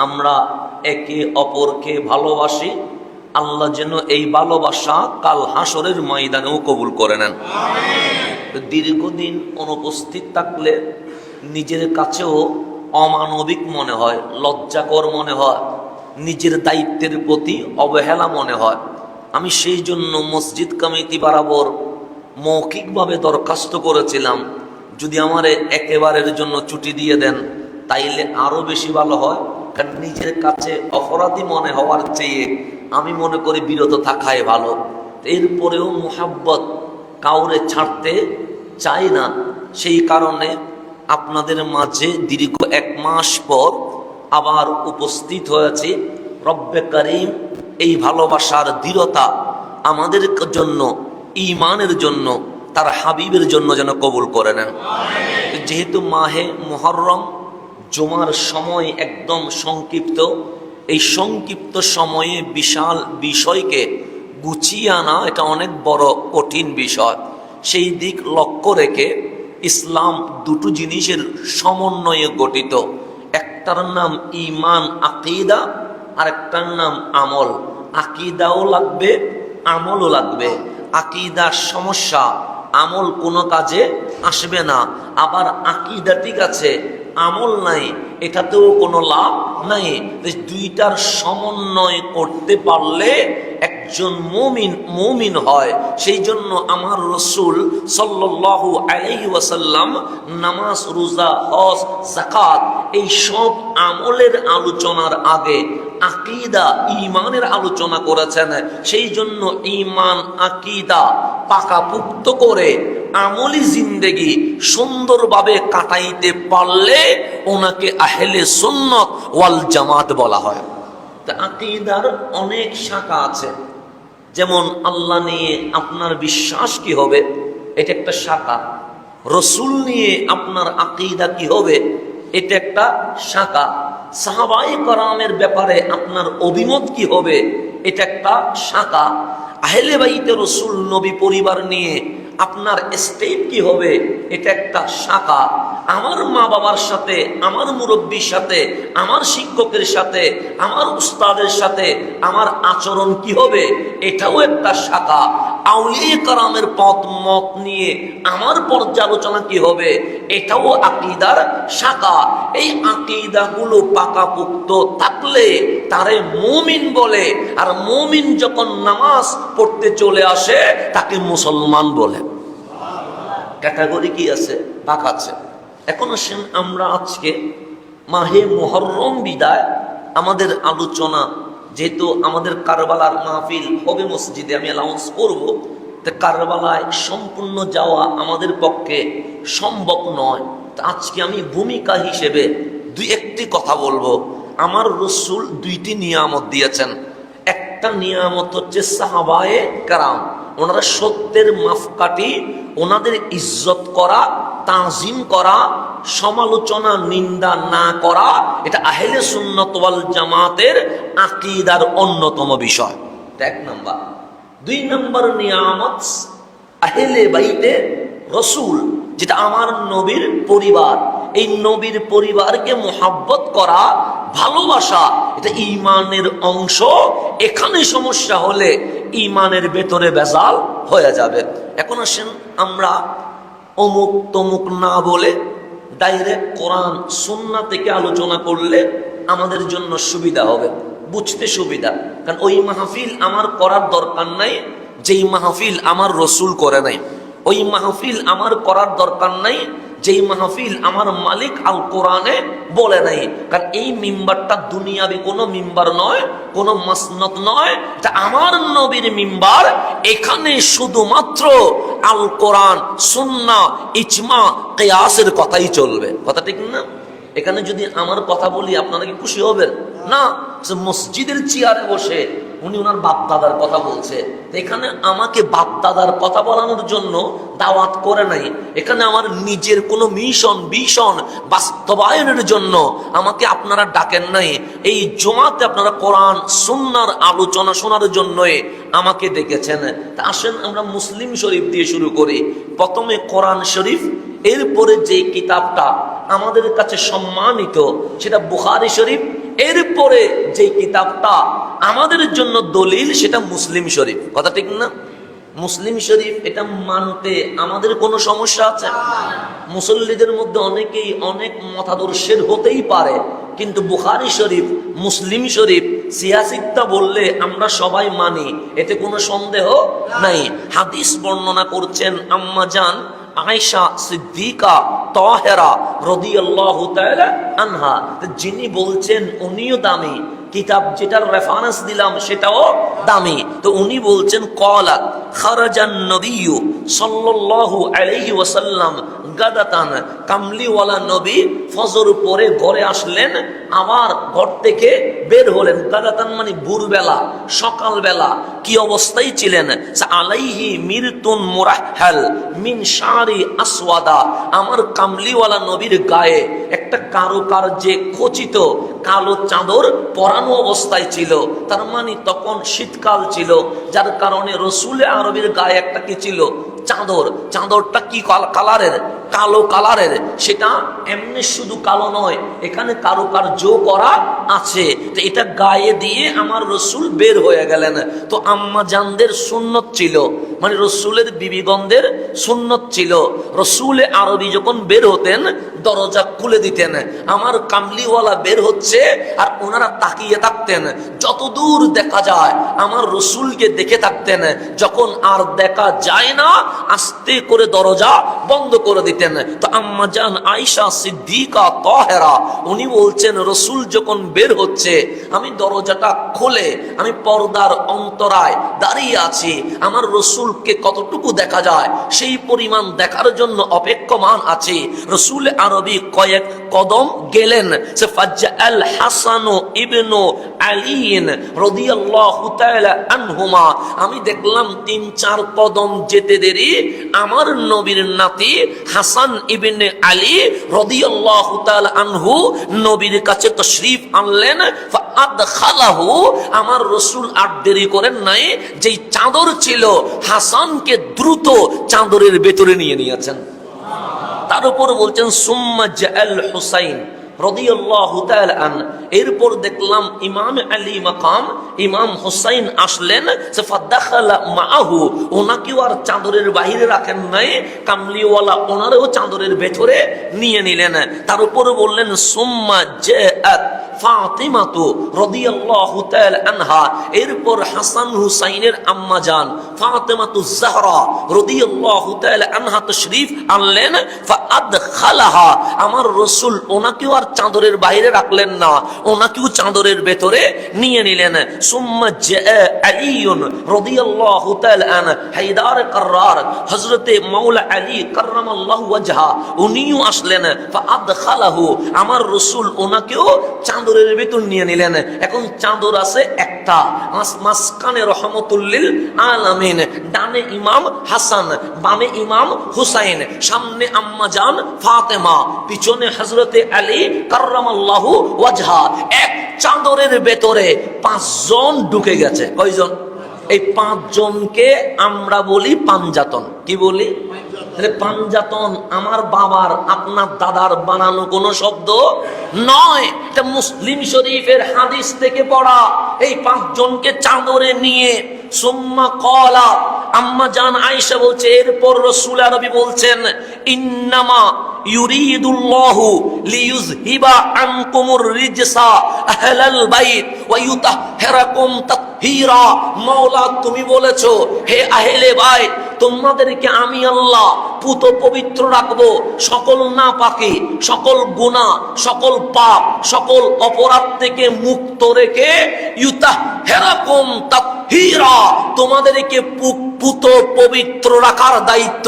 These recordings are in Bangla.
আমরা একে অপরকে ভালোবাসি। আল্লাহ যেন এই ভালোবাসা কাল হাসরের ময়দানেও কবুল করে নেন। দীর্ঘদিন অনুপস্থিত থাকলে নিজের কাছেও অমানবিক মনে হয়, লজ্জাকর মনে হয়, নিজের দায়িত্বের প্রতি অবহেলা মনে হয়। আমি সেই জন্য মসজিদ কমিটি বরাবর মৌখিকভাবে দরখাস্ত করেছিলাম, যদি আমারে একেবারের জন্য ছুটি দিয়ে দেন তাইলে আরো বেশি ভালো হয়। কারণ নিজের কাছে অপরাধী মনে হওয়ার চেয়ে আমি মনে করি বিরত থাকাই ভালো। এরপরেও মোহাব্বত কাউরে ছাড়তে চাই না, সেই কারণে আপনাদের মাঝে দীর্ঘ 1 মাস পর আবার উপস্থিত হয়েছি। রব্বে করিম এই ভালোবাসার দৃঢ়তা আমাদের জন্য, ঈমানের জন্য, তার হাবিবের জন্য যেন কবুল করে নেন। যেহেতু মাহে মুহররম, জুমার সময় একদম সংক্ষিপ্ত, এই সংক্ষিপ্ত সময়ে বিশাল বিষয়কে গুছিয়ে আনা এটা অনেক বড় কঠিন বিষয়। সেই দিক লক্ষ্য রেখে ইসলাম দুটো জিনিসের সমন্বয়ে গঠিত। একটার নাম ঈমান আকীদা, আর একটার নাম আমল। আকীদাও লাগবে, আমলও লাগবে। আকীদার সমস্যা, আমল কোনো কাজে আসবে না। আবার আকীদা ঠিক আছে, আমল নাই, এটাতেও কোনো লাভ নাই। দুইটার সমন্বয় করতে পারলে একজন মুমিন হয়। সেই জন্য আমার রাসূল সাল্লাল্লাহু আলাইহি ওয়াসাল্লাম নামাজ, রোজা, হজ, যাকাত এই সব আমলের আলোচনার আগে আকীদা, ঈমানের আলোচনা করেছেন। সেই জন্য ঈমান আকীদা পাকাপোক্ত করে আমলি জিন্দেগি সুন্দরভাবে কাটাইতে পারলে ওনাকে আহলে সুন্নাত ওয়াল জামাত বলা হয়। তা আকীদার অনেক শাখা আছে, যেমন আল্লাহ নিয়ে আপনার বিশ্বাস কি হবে, এটা একটা শাখা। রসুল নিয়ে আপনার আকীদা কি হবে, এটা একটা শাখা। সাহাবায়ে কেরামের ব্যাপারে আপনার অভিমত কি হবে, এটা একটা শাখা। আহলে বাইতে রসুল নবী পরিবার নিয়ে আপনার স্টেপ কি হবে, এটা একটা শাখা। আমার মা বাবার সাথে, আমার মুরব্বীর সাথে, আমার শিক্ষকের সাথে, আমার উস্তাদের সাথে আমার আচরণ কি হবে, এটাও একটা শাখা। আউলিয়া কেরামের পথ মত নিয়ে আমার পর্যালোচনা কি হবে, এটাও আকীদার শাখা। এই আকীদাগুলো পাকাপোক্ত থাকলে তারে মুমিন বলে, আর মুমিন যখন নামাজ পড়তে চলে আসে তাকে মুসলমান বলে। ক্যাটাগরি কি আছে, ভাগ আছে। এখন আসেন আমরা আজকে মাহে মুহররম বিদায় আমাদের আলোচনা, যেহেতু আমাদের কারবালার মাহফিল হবে মসজিদে, আমি অ্যালাউন্স করবো, তো কারবালায় সম্পূর্ণ যাওয়া আমাদের পক্ষে সম্ভব নয়। তো আজকে আমি ভূমিকা হিসেবে একটি কথা বলবো। আমার রাসূল 2টি নিয়ামত দিয়েছেন। একটা নিয়ামত হচ্ছে সাহাবায়ে কেরাম, ওনারা সত্যের মাপকাঠি, ওনাদের ইজ্জত করা, তাজিম করা, সমালোচনা নিন্দা না করা, এটা আহলে সুন্নাত ওয়াল জামাতের আকীদার অন্যতম বিষয়। 1 নাম্বার। 2 নাম্বার নিয়ামত আহলে বাইতে রসুল, যেটা আমার নবীর পরিবার। এই নবীর পরিবারকে মুহাব্বত করা, ভালোবাসা, এটা ঈমানের অংশ। এখানে সমস্যা হলে ঈমানের ভেতরে ভেজাল হয়ে যাবে। এখন আসেন আমরা অমুক তমুক না বলে ডাইরেক্ট কোরআন সুন্নাহ থেকে আলোচনা করলে আমাদের জন্য সুবিধা হবে, বুঝতে সুবিধা। কারণ ওই মাহফিল আমার করার দরকার নাই যেই মাহফিল আমার রসুল করে নাই। ওই মাহফিল আমার করার দরকার নাই যেই মাহফিল আমার মালিক আল কোরআনে বলে নাই। কারণ এই মিম্বারটা দুনিয়াবি কোনো মিম্বার নয়, কোনো মাসনত নয়, এটা আমার নবীর মিম্বার। এখানে শুধুমাত্র আল কোরআন, সুন্নাহ, ইজমা, কিয়াসের কথাই চলবে। কথা ঠিক না? এখানে যদি আমার কথা বলি আপনারা কি খুশি হবেন না? মসজিদের চেয়ারে বসে উনি ওনার বাপদাদার কথা বলছে, এখানে আমাকে বাপদাদার কথা বলানোর জন্য দাওয়াত করে নাই। এখানে আমার নিজের কোনো মিশন ভিশন বাস্তবায়নের জন্য আমাকে আপনারা ডাকেন নাই। এই জমাতে আপনারা কোরআন সুন্নাহর আলোচনা শোনার জন্যই আমাকে ডেকেছেন। তা আসেন আমরা মুসলিম শরীফ দিয়ে শুরু করি। প্রথমে কোরআন শরীফ, এরপরে যে কিতাবটা আমাদের কাছে সম্মানিত সেটা বুখারী শরীফ, এরপরে যে কিতাবটা আমাদের জন্য দলিল সেটা মুসলিম শরীফ। কথা ঠিক না? মুসলিম শরীফ এটা মানতে আমাদের কোনো সমস্যা আছে? মুসল্লিদের মধ্যে অনেকেই অনেক মতাদর্শের হতেই পারে, কিন্তু বুখারী শরীফ, মুসলিম শরীফ, সিয়াসিত্তা বললে আমরা সবাই মানি, এতে কোনো সন্দেহ নাই। হাদিস বর্ণনা করছেন আম্মা জান আয়েশা সিদ্দিকা তাহেরা রাদিয়াল্লাহু তাআলা আনহা, যিনি বলছেন উনিও দামি, কিতাব যেটার রেফারেন্স দিলাম সেটাও দামি। তো উনি বলছেন ক্বালাত খারাজান নবিয়্যু সাল্লাল্লাহু আলাইহি ওয়াসাল্লাম গাদাতান, কামলিওয়ালা নবী ফজর পরে ঘরে আসলেন, আবার ঘর থেকে বের হলেন। গাদাতান মানে ভোরবেলা, সকালবেলা। কি অবস্থায় ছিলেন? আলাইহি মিরতুন মুরাহহাল মিন শারি আসওয়াদা, আমার কামলিওয়ালা নবীর গায়ে একটা কারুকার্যে খচিত কালো চাদর পরানো অবস্থায় ছিল। তার মানে তখন শীতকাল ছিল, যার কারণে রসুলে আরবির গায়ে একটা কি ছিল? চাদর। চাদরটা কি কালারের? কালো কালারের। সেটা এমনি শুধু কালো নয়, এখানে কারুকার্য করা আছে। তো এটা গায়ে দিয়ে আমার রসুল বের হয়ে গেলেন। তো আম্মা জানদের সুন্নত ছিল, মানে রসুলের বিবিগণদের সুন্নত ছিল, রসুলে আরবি যখন বের হতেন দরজা খুলে দিতেন। আমার কামলিওয়ালা বের হচ্ছে আর ওনারা তাকিয়ে থাকতেন, যতদূর দেখা যায় আমার রসুলকে দেখে থাকতেন। যখন আর দেখা যায় না আস্তে করে দরজা বন্ধ করে দিতেন। তো আম্মা জান আয়েশা সিদ্দিকা তাহেরা উনি বলছেন রসুল যখন বের হচ্ছে আমি দরজাটা খুলে আমি পর্দার অন্তরায় দাঁড়িয়ে আছি, আমার রসুলকে কতটুকু দেখা যায় সেই পরিমাণ দেখার জন্য অপেক্ষমান আছে। রসুল আরবি কয়েক কদম গেলেন। সে ফাজ্জাল হাসান ইবনু আলী রাদিয়াল্লাহু তাআলা আনহুমা, আমি দেখলাম 3-4 কদম যেতে দেরি আমার নবীর নাতি হাসান ইবনে আলী রাদিয়াল্লাহু তাআলা আনহু নবীর কাছে তাশরীফ আনলেন। ফাআদখালাহু, আমার রাসূল আর দেরি করেন নাই, যেই চাদর ছিল হাসানকে দ্রুত চাদরের ভেতরে নিয়ে নিয়েছেন। তার উপর বলছেন সুম্মা জাআল হুসাইন রাদিয়াল্লাহু তাআলা আন, এরপর দেখলাম ইমাম আলী মাকাম ইমাম হুসাইন আসলেন। ফাদাখালা মাআহু, ওনাকেও আর চাদরের বাইরে রাখেন নাই, কামলিওয়ালা ওনারেও চাদরের ভেতরে নিয়ে নিলেন। তার উপর বললেন সুম্মা জাআত ফাতিমাতু রাদিয়াল্লাহু তাআলা আনহা, এরপর হাসান হুসাইনের আম্মা জান ফাতিমাতু জাহরা রাদিয়াল্লাহু তাআলা আনহা তাশরীফ আনলেন। ফাআদখালাহা, আমার রাসূল ওনাকেও আর চাদরের বাইরে রাখলেন না, ওনাকেও চাদরের ভেতরে নিয়ে নিলেন। সুম্মা জাআ আলীউন রাদিয়াল্লাহু তাআলা আন হায়দার কাররার, হযরতে মাওলা আলী কাররামাল্লাহু ওয়াজহা উনিও আসলেন। ফাআদখালাহু, আমার রাসূল ওনাকেও চাদরের ভেতর নিয়ে নিলেন। এখন চাদর আছে একটা, মাঝখানে রহমতুল লিল আলামিন, ডানে ইমাম হাসান, বামে ইমাম হুসাইন, সামনে আম্মা জান ফাতেমা, পিছনে হযরতে আলী কাররামাল্লাহু ওয়াজহা। এক চাদরের ভেতরে 5 জন ঢুকে গেছে। কয়জন? এই 5 জনকে আমরা বলি পাঞ্জাতন। কি বলি? পাঞ্জাতন আমার বাবার আপনার দাদার বানানো কোন শব্দ নয়, এটা মুসলিম শরীফের হাদিস থেকে পড়া। এই 5 জনকে চাদরে নিয়ে সুম্মা ক্বালা, আম্মা জান আয়েশা বলছে এরপর রাসূল আরবি বলছেন ইন্নামা ইউরিদুল্লাহু লিইয়ুযহিবা আনকুমুর রিজসা আহলাল বাইত ওয়া ইউতাহহিরাকুম তাতহীরা। মাওলা তুমি বলেছো হে আহলে বাইত তোমাদেরকে আমি আল্লাহ পুত পবিত্র রাখবো, সকল নাপাকি, সকল গুনাহ, সকল পাপ, সকল অপরাধ থেকে মুক্ত রেখে ইউতাহহিরাকুম তাতহীরা, তোমাদেরকে পুত পবিত্র রাখার দায়িত্ব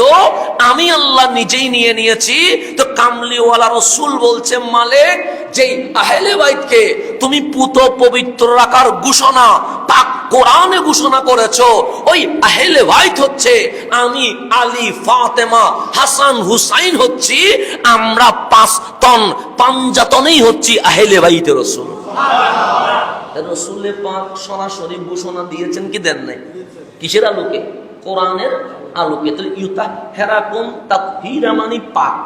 আমি আল্লাহ নিজেই নিয়ে নিয়েছি। তো কামলিওয়ালা রাসূল বলছে মালিক, যেই আহলে বাইতকে তুমি পুত পবিত্র রাখার ঘোষণা পাক কোরআনে ঘোষণা করেছো, ওই আহলে বাইত হচ্ছে আমি, আলী, ফাতেমা, হাসান, হুসাইন হচ্ছি আমরা। 5 তন পাঞ্জাতনেই হচ্ছি আহলে বাইতে রাসূল। রাসূলে পাক সরাসরি ঘোষণা দিয়েছেন কি দেন নাই? কিসের আলোকে? কোরআনের আলোকে। তাহলে ইউতাহহিরাকুম তাতহীরা মানে পাক,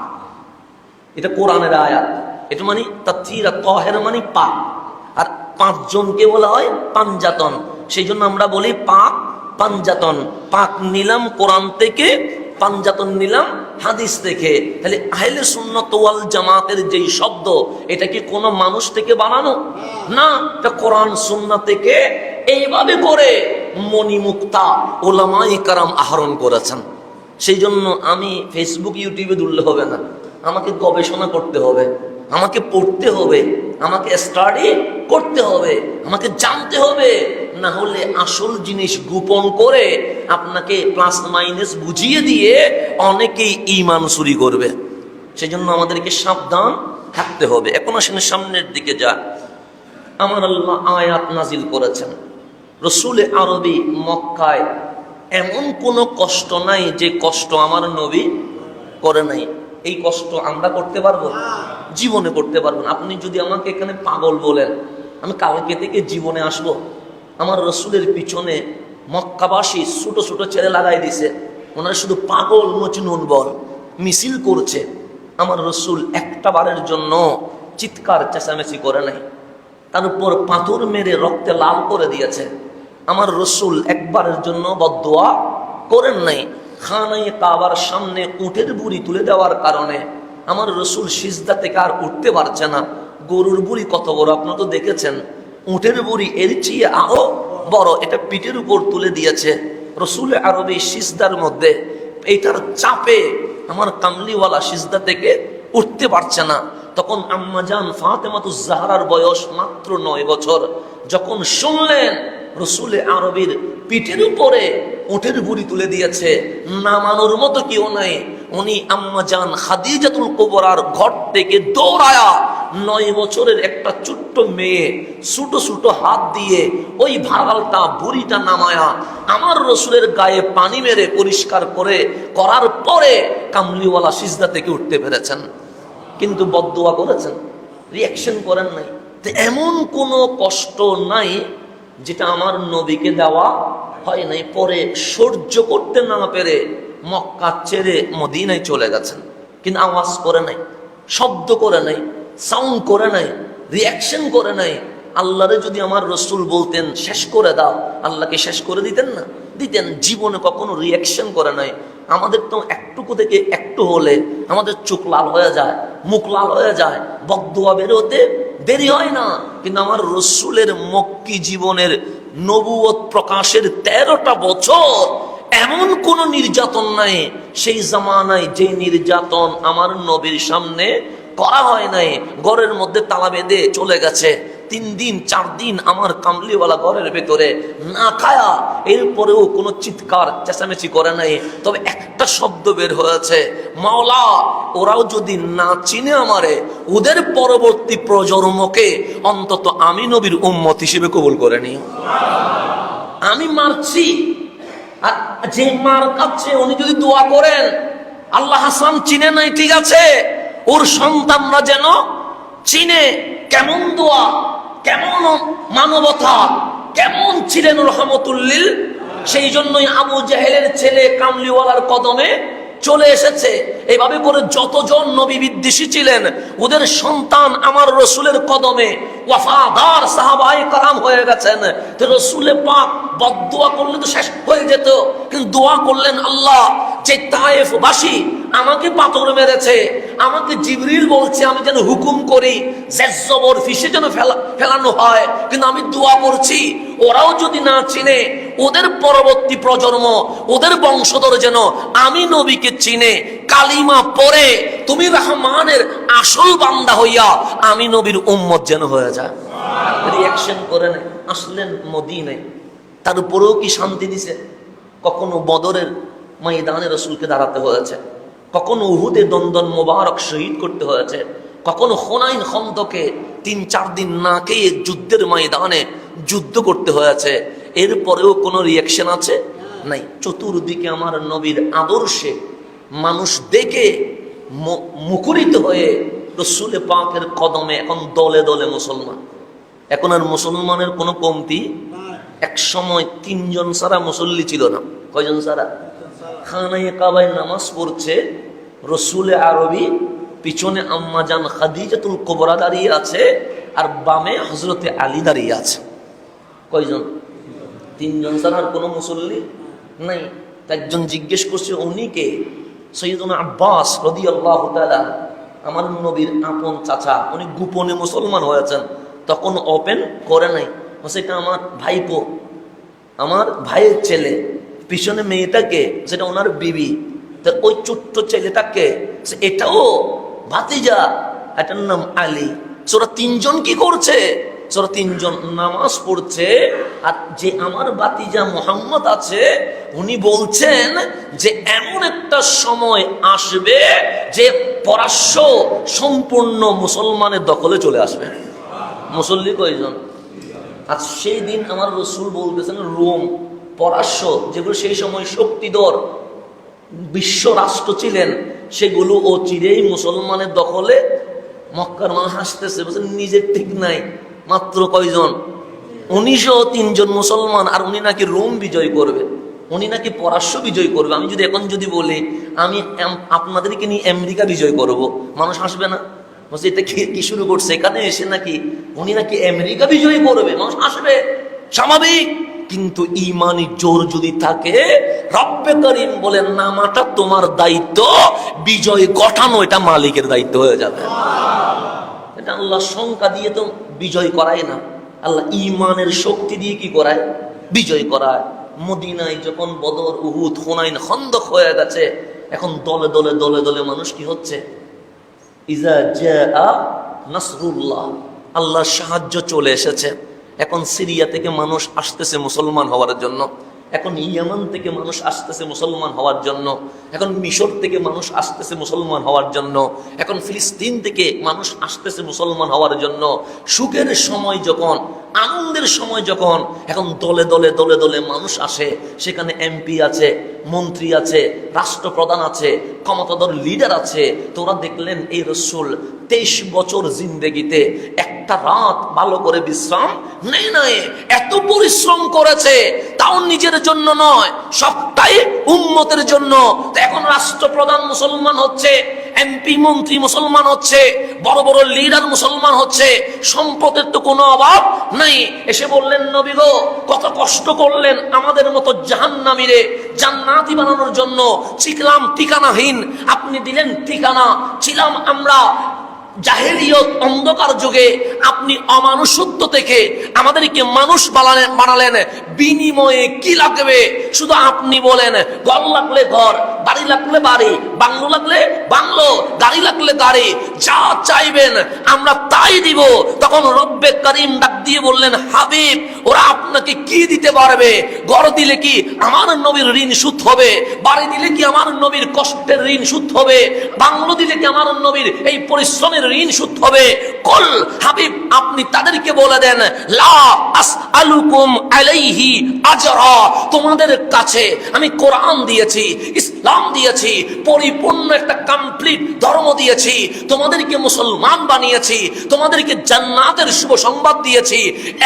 এটা কোরআনের আয়াত। এটা মানে তাতহীরা, তাহের মানে পাক। আর 5 জনকে বলা হয় পাঞ্জাতন। সেই জন্য আমরা বলি পাক পাঞ্জাতন। পাক নিলাম কোরআন থেকে, পাঞ্জাতন নিলাম হাদিস থেকে। তাহলে আহলে সুন্নাত ওয়াল জামাতের যেই শব্দ, এটা কি কোনো মানুষ থেকে বানানো না, এটা কোরআন সুন্নাহ থেকে এইভাবে করে মণিমুক্তা ওলামায়ে কেরাম আহরণ করেছেন। সেই জন্য আমি ফেসবুক ইউটিউবে দুললে হবে না, আমাকে গবেষণা করতে হবে, আমাকে পড়তে হবে, আমাকে স্টাডি করতে হবে, আমাকে জানতে হবে। না হলে আসল জিনিস গোপন করে আপনাকে প্লাস মাইনাস বুঝিয়ে দিয়ে অনেকেই ঈমান চুরি করবে। সেই জন্য আমাদেরকে সাবধান থাকতে হবে। এখন আসেন সামনের দিকে যা, আমার আল্লাহ আয়াত নাজিল করেছেন। রসুল আরবি মক্কায় এমন কোনো কষ্ট নাই যে কষ্ট আমার নবী করে নাই। এই কষ্ট আমরা করতে পারবো? জীবনে করতে পারবো না। আপনি যদি আমাকে এখানে পাগল বলেন, আমি কালকে থেকে জীবনে আসব। আমার রসুলের পিছনে মক্কাবাসী ছোট ছোট ছেলে লাগাই দিছে, ওনারা শুধু পাগল মজনুন বল মিছিল করছে। আমার রসুল একটা বারের জন্য চিৎকার চেঁচামেচি করে নাই, তার উপর পাথর মেরে রক্তে লাল করে দিয়েছে। আমার রসুল একবারের জন্য বদদুয়া করেন নাই। খানায়ে কাবার সামনে উটের বুড়ি তুলে দেওয়ার কারণে আমার রসুল সিজদা থেকে আর উঠতে পারছে না। গরুর বুড়ি কত বড় আপনারা তো দেখেছেন, উটের বুড়ি এর চেয়ে আরো বড়, এটা পিঠের উপর তুলে দিয়েছে। রসুল আরবি সিজদার মধ্যে এইটার চাপে আমার কামলিওয়ালা সিজদা থেকে উঠতে পারছে না। তখন আম্মাজান ফাতেমাতুজ জাহরার বয়স মাত্র 9 বছর। যখন শুনলেন রসুল আরবির পিঠের উপরে উটের বুড়ি তুলে দিয়েছে, নামানোর মতো কেউ নাই। উনি আম্মাজান খাদিজাতুল কুবরার ঘর থেকে দৌড়ায়া 9 বছরের একটা ছোট্ট মেয়ে ছোট ছোট হাত দিয়ে ওই ভাগালটা বুড়িটা নামায়া আমার রসুলের গায়ে পানি মেরে পরিষ্কার করার পরে কামলিওয়ালা সিজদা থেকে উঠতে পেরেছেন। কিন্তু বদদুয়া করেছেন, রিয়াকশন করেন নাই। তো এমন কোনো কষ্ট নাই যেটা আমার নবীকে দেওয়া হয় নাই। পরে সহ্য করতে না পেরে মক্কা ছেড়ে মদিনায় চলে গেছেন, কিন্তু আওয়াজ করে নাই, শব্দ করে নাই, সাউন্ড করে নাই, রিয়াকশন করে নাই। আল্লাহরে যদি আমার রসুল বলতেন শেষ করে দাও, আল্লাহকে শেষ করে দিতেন না? দিতেন। জীবনে কখনো রিয়াকশন করে নাই। আমাদের তো একটুকু থেকে একটু হলে আমাদের চোখ লাল হয়ে যায়, মুখ লাল হয়ে যায়, বদদুয়া বেরোতে দেরি হয় না। কিন্তু আমার রসুলের মক্কি জীবনের নবুয়ত প্রকাশের 13টা বছর এমন কোন নির্যাতন নাই সেই জামানায় যে নির্যাতন আমার নবীর সামনে করা হয় নাই। ঘরের মধ্যে তালা বেঁধে চলে গেছে 3 দিন 4 দিন আমার কামলিওয়ালা ঘরের ভেতরে না খায়া, এরপরেও কোনো চিৎকার চেঁচামেচি করে নাই। তবে একটা শব্দ বের হয়েছে, মাওলা ওরাও যদি না চিনে আমারে, ওদের পরবর্তী প্রজন্মকে অন্তত আমি নবীর উম্মত হিসেবে কবুল করে নিও। আমি মারছি, আর যে মার কাছে উনি যদি দোয়া করেন, আল্লাহ হাসান চিনে নাই ঠিক আছে, ওর সন্তানরা যেন চিনে। কেমন দোয়া, কেমন মানবতা, কেমন ছিলেন রহমতুল্লিল। সেই জন্যই আবু জাহেলের ছেলে কামলিওয়ালার কদমে চলে এসেছে। এইভাবে করে যতজন নবী বিদ্বেষী ছিলেন ওদের সন্তান আমার রসুলের কদমে ওয়াফাদার সাহাবায়ে কেরাম হয়ে গেছেন। তো রসুলে পাক বদদুয়া করলে তো শেষ হয়ে যেত, কিন্তু দোয়া করলেন আল্লাহ যে তায়েফবাসী আমাকে পাথর মেরেছে, আমাকে জিবরিল বলছে আমি যেন হুকুম করি জবর ফিসে যেন ফেলানো হয়, কিন্তু আমি দোয়া করছি ওরাও যদি না চিনে, ওদের পরবর্তী প্রজন্ম, ওদের বংশধর যেন আমি নবীকে চিনে, কালিমা পড়ে তুমি রহমানের আসল বান্দা হইয়া আমি নবীর উম্মত যেন হয়ে যায়। রিয়াকশন করে নেই, আসলেন মদিনায়। তার উপরেও কি শান্তি দিছে? কখনো বদরের ময়দানে রসুলকে দাঁড়াতে হয়েছে, কখনো উহুদে দন্দন মোবারক শহীদ করতে হয়েছে, কখনো হুনাইন খন্দকে 3-4 দিন না খেয়ে যুদ্ধের ময়দানে যুদ্ধ করতে হয়েছে। এরপরেও কোনো রিয়াকশন আছে? নাই। চতুর্দিকে আমার নবীর আদর্শে মানুষ দেখে মুখরিত হয়ে রসুল পাকের কদমে এখন দলে দলে মুসলমান। এখন আর মুসলমানের কোনো কমতি। এক সময় 3 জন ছাড়া মুসল্লি ছিল না। কয়জন ছাড়া? খানায়ে কাবায় নামাজ পড়ছে রসুল আরবি, পিছনে আম্মাজান খাদিজাতুল কুবরা দাঁড়িয়ে আছে, আর বামে হযরতে আলী দাঁড়িয়ে আছে। কয়জন? তিনজন ছাড়া আর কোনো মুসল্লি নাই। একজন জিজ্ঞেস করছে উনি কে? সৈয়দনা আব্বাস রাদিয়াল্লাহু তাআলা, আমার নবীর আপন চাচা, উনি গোপনে মুসলমান হয়েছেন, তখন ওপেন করে নাই। সেটা আমার ভাইপো, আমার ভাইয়ের ছেলে। পিছনে মেয়েটাকে, সেটা ওনার বিবি। তা ওই ছোট্ট ছেলেটাকে, এটাও ভাতিজা, এটার নাম আলী। ওরা তিনজন কি করছে? ওরা তিনজন নামাজ পড়ছে। আর যে আমার ভাতিজা মুহাম্মদ আছে, উনি বলছেন যে এমন একটা সময় আসবে যে পরাশ্য সম্পূর্ণ মুসলমানের দখলে চলে আসবে। মুসল্লি কয়জন? আর সেই দিন আমার রাসূল বলতেছেন রোম, পরাশ্য, যেগুলো সেই সময় শক্তিধর বিশ্ব রাষ্ট্র ছিলেন, সেগুলো ও চিরেই মুসলমানের দখলে। মক্কার মানুষ হাসতেছে, বলছেন নিজের ঠিক নাই, মাত্র কয়জন? 1903 জন মুসলমান, আর উনি নাকি রোম বিজয় করবে, উনি নাকি পরাশ্য বিজয় করবে। আমি যদি এখন যদি বলি আমি আপনাদেরকে নিয়ে আমেরিকা বিজয় করব, মানুষ হাসবে না? বলছে এটা কি শুরু করছে এখানে এসে? নাকি উনি নাকি আমেরিকা বিজয় করবে, মানুষ হাসবে, স্বাভাবিক। কিন্তু ইমানি জোর যদি থাকে, রব্বে করিম বলেন নামাটা তোমার দায়িত্ব, বিজয় গঠানো এটা মালিকের দায়িত্ব হয়ে যাবে। এটা আল্লাহ সংখ্যা দিয়ে তো বিজয় করায় না, আল্লাহ ইমানের শক্তি দিয়ে কি করায়? বিজয় করায়। মদিনায় যখন বদর, উহুদ, হুনাইন, খন্দক হয়ে গেছে, এখন দলে দলে দলে দলে মানুষ কি হচ্ছে? ইজা জাআ নাসরুল্লাহ, আল্লাহর সাহায্য চলে এসেছে। এখন সিরিয়া থেকে মানুষ আসতেছে মুসলমান হওয়ার জন্য, এখন ইয়ামান থেকে মানুষ আসতেছে মুসলমান হওয়ার জন্য, এখন মিশর থেকে মানুষ আসতেছে মুসলমান হওয়ার জন্য, এখন ফিলিস্তিন থেকে মানুষ আসতেছে মুসলমান হওয়ার জন্য। সুখের সময় যখন, আনন্দের সময় যখন, এখন দলে দলে দলে দলে মানুষ আসে। সেখানে এমপি আছে, মন্ত্রী আছে, রাষ্ট্রপ্রধান আছে, ক্ষমতাধর লিডার আছে। তোরা দেখলেন এই রাসূল 23 বছর জিন্দেগিতে একটা রাত ভালো করে বিশ্রাম নেই নাই, এত পরিশ্রম করেছে, তাও নিজের জন্য নয়, সবটাই উম্মতের জন্য। এখন রাষ্ট্রপ্রধান মুসলমান হচ্ছে, এমপি মন্ত্রী মুসলমান হচ্ছে, বড় বড় লিডার মুসলমান হচ্ছে, সম্পদের তো কোনো অভাব নাই। এসে বললেন নবী গো, কত কষ্ট করলেন আমাদের মতো জাহান্নামীরে জান্নাতি বানানোর জন্য, ছিলাম ঠিকানাহীন, আপনি দিলেন ঠিকানা। ছিলাম আমরা জাহেলিয়ত অন্ধকার যুগে, আপনি অমানুষত্ব থেকে আমাদেরকে মানুষ বানালেন। বিনিময়ে কি লাগবে? শুধু আপনি বলেন, ঘর লাগলে ঘর, বাড়ি লাগলে বাড়ি, বাংলো লাগলে বাংলো, গাড়ি লাগলে গাড়ি, যা চাইবেন আমরা তাই দিব। তখন রব্বে করিম ডাক দিয়ে বললেন, হাবিব, ওরা আপনাকে কি দিতে পারবে? ঘর দিলে কি আমার নবীর ঋণ শোধ হবে? বাড়ি দিলে কি আমার নবীর কষ্টের ঋণ শোধ হবে? বাংলো দিলে কি আমার নবীর এই পরিশ্রমের ঋণ শোধ হবে? কুল, হাবিব, আপনি তাদেরকে বলে দেন, লা আসআলুকুম আলাইহি আজরা, তোমাদের কাছে আমি কোরআন দিয়েছি, ইসলাম দিয়েছি, পরিপূর্ণ একটা কমপ্লিট ধর্ম দিয়েছি, তোমাদেরকে মুসলমান বানিয়েছি, তোমাদেরকে জান্নাতের শুভ সংবাদ দিয়েছি।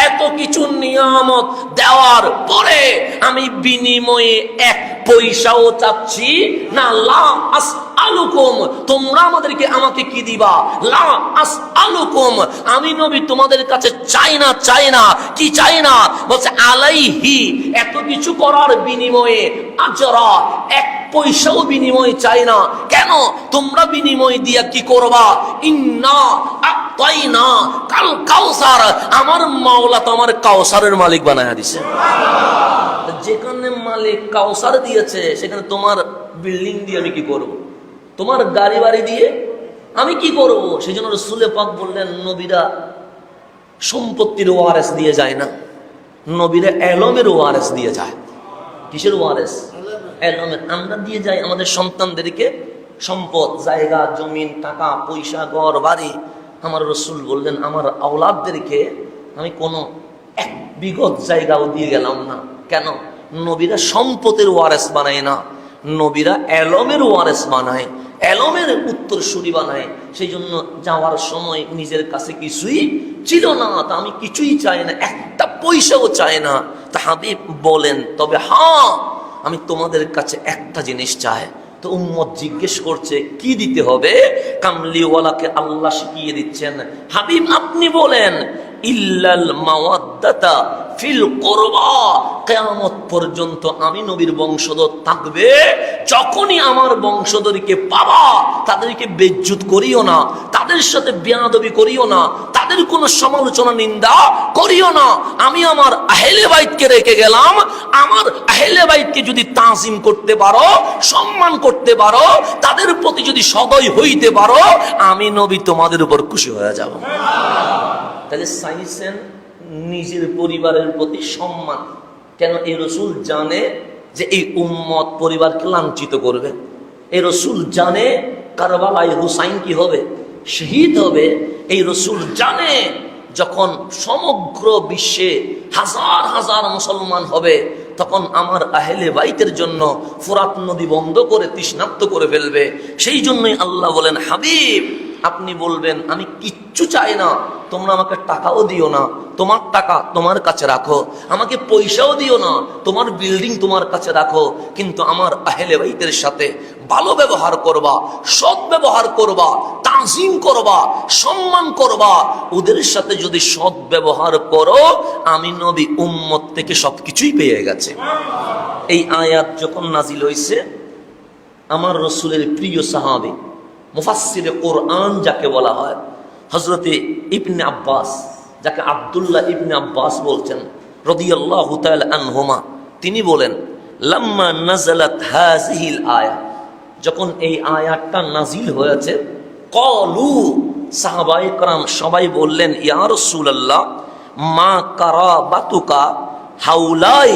এত কিছু নিয়ামত দেওয়ার পরে আমি বিনিময়ে এক পয়সাও চাচ্ছি না। লা আসআলুকুম, তোমরা আমাকে কি দিবা? লা আসআলুকুম, আমি নবী তোমাদের কাছে চাই না। কি চাই না? বলছে আলাইহি, এত কিছু করার বিনিময়ে আজরা, এক পয়সাও বিনিময় চাই না। কেন? তোমরা বিনিময় দিয়া কি করবা? ইন্না আতাইনা কাল কাউসার, আমার মাওলা তো আমার কাউসারের মালিক বানায়া দিছে। যেখানে মালিক কাউসার দিয়েছে, সেখানে তোমার বিল্ডিং দিয়ে আমি কি করব? তোমার গাড়ি বাড়ি দিয়ে আমি কি করব? সেই জন্য রাসূল পাক বললেন, নবীরা সম্পত্তির ওয়ারেস দিয়ে যায় না, নবীরা এলমের ওয়ারেস দিয়ে যায়। কিসের ওয়ারেস? এলমের। আমরা দিয়ে যাই আমাদের সন্তানদেরকে সম্পদ, জায়গা, জমিন, টাকা পয়সা, ঘর বাড়ি। আমার রাসূল বললেন, আমার আওলাদদেরকে আমি কোনো এক বিগত জায়গাও দিয়ে গেলাম না। কেন? নবীরা সম্পদের ওয়ারেস বানায় না, নবীরা এলমের ওয়ারেস বানায়, এলমের উত্তরসূরি বানায়। সেই জন্য যাওয়ার সময় নিজের কাছে কিছুই ছিল না, তা আমি কিছুই চাই না, একটা পয়সাও চাই না। তা হাবিব বলেন, তবে হ্যাঁ, আমি তোমাদের কাছে একটা জিনিস চাই, তো উম্মত জিজ্ঞেস করছে কি দিতে হবে? কামলিওয়ালাকে আল্লাহ শিখিয়ে দিচ্ছেন, হাবিব আপনি বলেন ইল্লাল মাওয়াদ্দাতা ফিল কুরবা, কিয়ামত পর্যন্ত আমি নবীর বংশধর থাকবে। যখনই আমার বংশধরকে পাবা তাদেরকে বেইজ্জত করিও না, তাদের সাথে বেয়াদবি করিও না, তাদের কোনো সমালোচনা নিন্দা করিও না। আমি আমার আহলে বাইতকে রেখে গেলাম, আমার আহলে বাইতকে যদি তাজিম করতে পারো, সম্মান করতে পারো, তাদের প্রতি যদি সদয় হইতে পারো, আমি নবী তোমাদের উপর খুশি হয়ে যাব। তাহলে চাইছেন নিজের পরিবারের প্রতি সম্মান। কেন? এই রসুল জানে যে এই উম্মত পরিবারকে লাঞ্ছিত করবে। এই রসুল জানে কারবালায় হুসাইন কি হবে? শহীদ হবে। এই রসুল জানে যখন সমগ্র বিশ্বে হাজার হাজার মুসলমান হবে, তখন আমার আহলে বাইতের জন্য ফুরাত নদী বন্ধ করে তৃষ্ণার্ত করে ফেলবে। সেই জন্যই আল্লাহ বলেন, হাবিব আপনি বলবেন আমি কিচ্ছু চাই না, তোমরা আমাকে টাকাও দিও না, তোমার টাকা তোমার কাছে রাখো, আমাকে পয়সাও দিও না, তোমার বিল্ডিং তোমার কাছে রাখো, কিন্তু আমার আহলে বাইতের সাথে ভালো ব্যবহার করবা, সৎ ব্যবহার করবা, তাজিম করবা, সম্মান করবা। ওদের সাথে যদি সৎ ব্যবহার করো, আমি নবী উম্মত থেকে সবকিছুই পেয়ে গেছে। এই আয়াত যখন নাজিল হয়েছে, আমার রসুলের প্রিয় সাহাবী মুফাসসিরে কোরআন যাকে বলা হয়, হযরতে ইবনে আব্বাস, যাকে আব্দুল্লাহ ইবনে আব্বাস বলছেন রাদিয়াল্লাহু তাআলা আনহুমা, তিনি বলেন লাম্মা নাযালাত হাযিহিল আয়া, যখন এই আয়াতটা নাজিল হয়েছে, ক্বালু সাহাবায়ে কেরাম সবাই বললেন, ইয়া রাসূলুল্লাহ মা কারাবাতুকা হাউলাই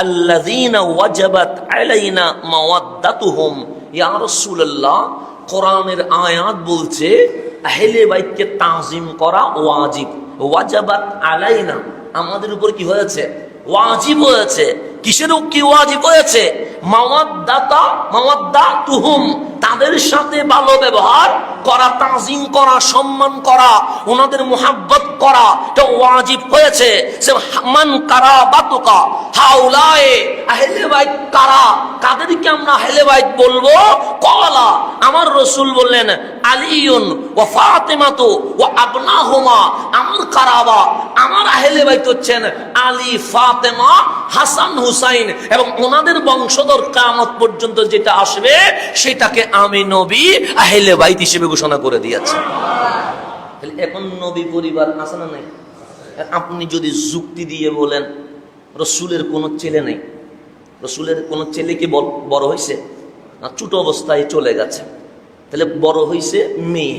আল্লাযীনা ওয়াজাবাত আলাইনা মাওয়াদ্দাতুহুম। ইয়া রাসূলুল্লাহ, কোরআনের আয়াত বলছে আহলে বাইতকে তাজিম করা ওয়াজিব, ওয়াজাবাত আলাইনা আমাদের উপর কি হয়েছে? ওয়াজিব হয়েছে। কিসের কি ওয়াজিব হয়েছে? মাওয়াদ্দাতুহুম, তাদের সাথে ভালো ব্যবহার করা, তাজিম করা, সম্মান করা, ওনাদের মুহাব্বত করা, এটা ওয়াজিব হয়েছে। সে মান কারাবাতুকা হাউলায়ে, আহলে বাইত কারা? কাদেরকে আমরা আহলে বাইত বলবো? ক্বালা, আমার রাসূল বললেন আলিয়ুন ওয়া ফাতিমাতু ওয়া আবনাহুমা, আমার কারাবা, আমার আহলে বাইত হচ্ছেন আলী, ফাতেমা, হাসান, হুসাইন, এবং ওনাদের বংশধর কিয়ামত পর্যন্ত যেটা আসবে সেটাকে আমি নবী আহলে বাইত হিসেবে ঘোষণা করে দিয়েছি। তাহলে এখন নবী পরিবার আছে না নাই? আপনি যদি যুক্তি দিয়ে বলেন রসুলের কোনো ছেলে নেই, রসুলের কোনো ছেলে কি বড় হয়েছে? না, ছোট অবস্থায় চলে গেছে। তাহলে বড় হয়েছে মেয়ে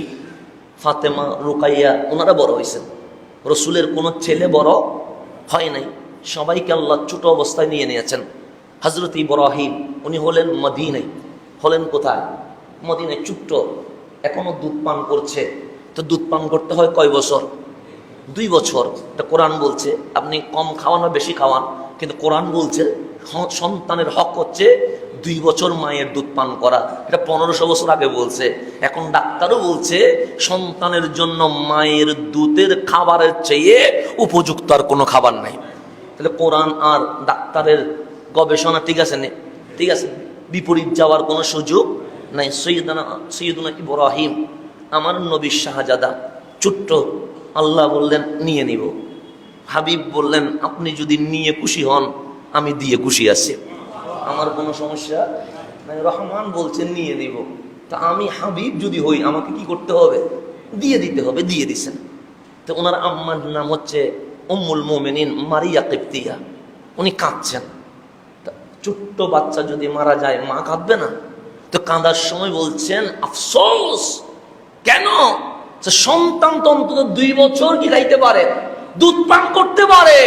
ফাতেমা, রুকাইয়া, ওনারা বড় হয়েছেন। রসুলের কোনো ছেলে বড় হয় নাই, সবাইকে আল্লাহ ছোট অবস্থায় নিয়ে নিয়েছেন। হযরত ইব্রাহিম উনি হলেন মদিনায়, হলেন কোথায়? মদিনায়, ছোট্ট, এখনো দুধ পান করছে। তো দুধ পান করতে হয় কয় বছর? 2 বছর। এটা কোরআন বলছে। আপনি কম খাওয়ান বা বেশি খাওয়ান, কিন্তু কোরআন বলছে সন্তানের হক হচ্ছে 2 বছর মায়ের দুধ পান করা। এটা 1500 বছর আগে বলছে। এখন ডাক্তারও বলছে সন্তানের জন্য মায়ের দুধের খাবারের চেয়ে উপযুক্ত আর কোনো খাবার নাই। তাহলে কোরআন আর ডাক্তারের গবেষণা ঠিক আছে না? ঠিক আছে, বিপরীত যাওয়ার কোনো সুযোগ নাই। সৈয়দনা ইব্রাহিম আমার নবীর শাহজাদা, ছোট্ট, আল্লাহ বললেন নিয়ে নিব। হাবিব বললেন আপনি যদি নিয়ে খুশি হন আমি দিয়ে খুশি আছি, আমার কোনো সমস্যা নাই। রহমান বলছেন নিয়ে নিব। তা আমি হাবিব যদি হই আমাকে কি করতে হবে? দিয়ে দিতে হবে। দিয়ে দিছেন। তো ওনার আম্মার নাম হচ্ছে উম্মুল মুমিনিন মারিয়া কিবতিয়া। উনি কাঁদছেন। ছোট্ট বাচ্চা যদি মারা যায় মা কাঁদবে না? তো কাঁদার সময় বলছেন আফসোস, কেন? সন্তান তো অন্তত 2 বছর কি খাইতে পারে, দুধ পান করতে পারে,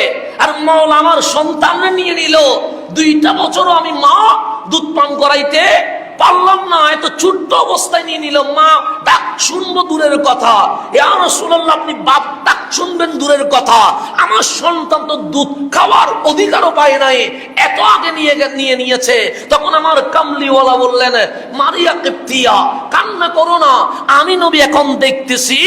আর মাওলা আমার সন্তানকে নিয়ে নিল। 2টা বছরও আমি মা দুধ পান করাইতে পারলাম না, এত ছোট্ট অবস্থায় নিয়ে নিল। মা ডাক শুনবো দূরের কথা, ইয়া রাসূলুল্লাহ আপনি বাপ ডাক শুনবেন দূরের কথা, আমার সন্তান তো দুধ খাওয়ার অধিকারও পায় নাই, এত আগে নিয়ে নিয়েছে। তখন আমার কামলিওয়ালা বললেন, মারিয়া কিপ্তিয়া, কান্না করো না, আমি নবী এখন দেখতেছি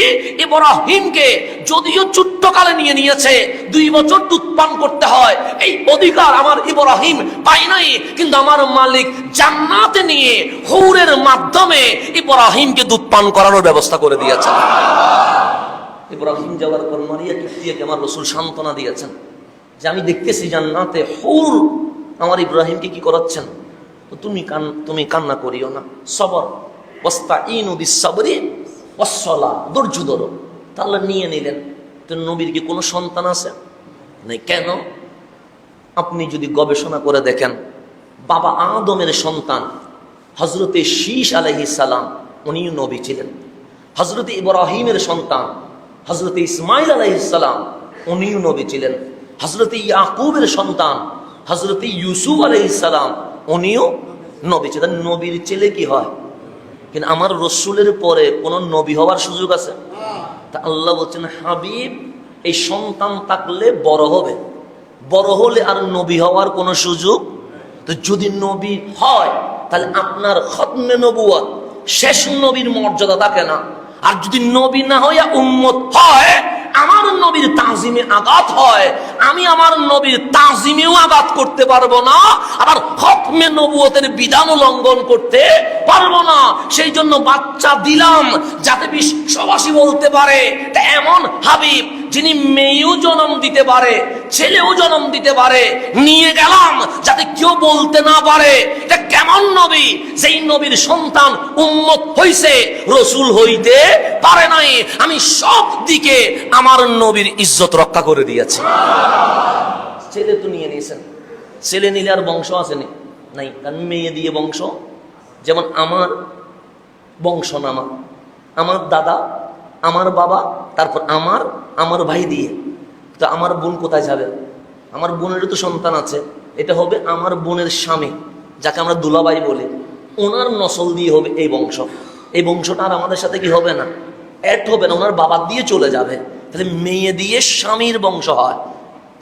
ইব্রাহিমকে যদিও ছোট্টকালে নিয়েছে, 2 বছর দুধ পান করতে হয়, এই অধিকার আমার ইব্রাহিম পাই নাই, কিন্তু আমার মালিক জান্নাতে নিয়ে হুরের মাধ্যমে ইব্রাহিমকে দুধ পান করানোর ব্যবস্থা করে দিয়েছে। ইব্রাহিম যাওয়ার পর মারিয়া কিপ্তিয়াকে আমার রাসূল সান্ত্বনা দিয়েছেন যে আমি দেখতেছি জান্নাতে হুর আমার ইব্রাহিমকে কি করাচ্ছেন, তো তুমি কান্না করিও না, সবর ওয়াস্তাইনু বিস-সাবরি ওয়াস-সালাহ, ধৈর্য ধরো। তাহলে নিয়ে নিলেন। তো নবীর কি কোনো সন্তান আছে? নাই। কেন? আপনি যদি গবেষণা করে দেখেন, বাবা আদমের সন্তান হযরতে শীশ আলাইহিস সালাম, উনিও নবী ছিলেন। হযরতে ইব্রাহিমের সন্তান হযরতে ইসমাইল আলাইহিস সালাম, উনিও নবী ছিলেন। হযরতে ইয়াকুবের সন্তান হযরতে ইউসুফ আলাইহিস সালাম, উনিও নবী ছিলেন। নবীর ছেলে কি হয়? কিন্তু আমার রসুলের পরে কোন নবী হওয়ার সুযোগ আছে? তা আল্লাহ বলছেন, হাবিব এই সন্তান থাকলে বড় হবে, বড় হলে আর নবী হওয়ার কোন সুযোগ। তো যদি নবী হয় তাহলে আপনার খতমে নবুয়ত, শেষ নবীর মর্যাদা থাকে না। আর যদি নবী না হইয়া উম্মত হয়, আমার নবীর তাজিমে আঘাত হয়, আমি আমার নবীর তাজিমেও আঘাত করতে পারবো না, আবার খতমে নবুয়তের বিধান লঙ্ঘন করতে পারবো না। সেই জন্য বাচ্চা দিলাম যাতে বিশ্ববাসী বলতে পারে এমন হাবিব যিনি মেয়েও জন্ম দিতে পারে, ছেলেও জন্ম দিতে পারে, নিয়ে গেলাম যাতে কেউ বলতে না পারে এটা কেমন নবী, যেই নবীর সন্তান উম্মত হইছে, রসুল হইতে পারে নাই। আমি সব দিকে আমার নবীর ইজ্জত রক্ষা করে দিয়েছি। ছেলে তো নিয়ে নিয়েছেন, ছেলে নিলে আর বংশ আসেনি নাই, কারণ মেয়ে দিয়ে বংশ। যেমন আমার বংশ নামা, আমার দাদা, আমার বাবা, তারপর আমার ভাই দিয়ে। তো আমার বোন কোথায় যাবে? আমার বোনেরও তো সন্তান আছে, এটা হবে আমার বোনের স্বামী, যাকে আমরা দুলাভাই বলি, ওনার নসল দিয়ে হবে এই বংশ। এই বংশটা আর আমাদের সাথে কি হবে না, অ্যাড হবে না, ওনার বাবা দিয়ে চলে যাবে। তাহলে মেয়ে দিয়ে স্বামীর বংশ হয়,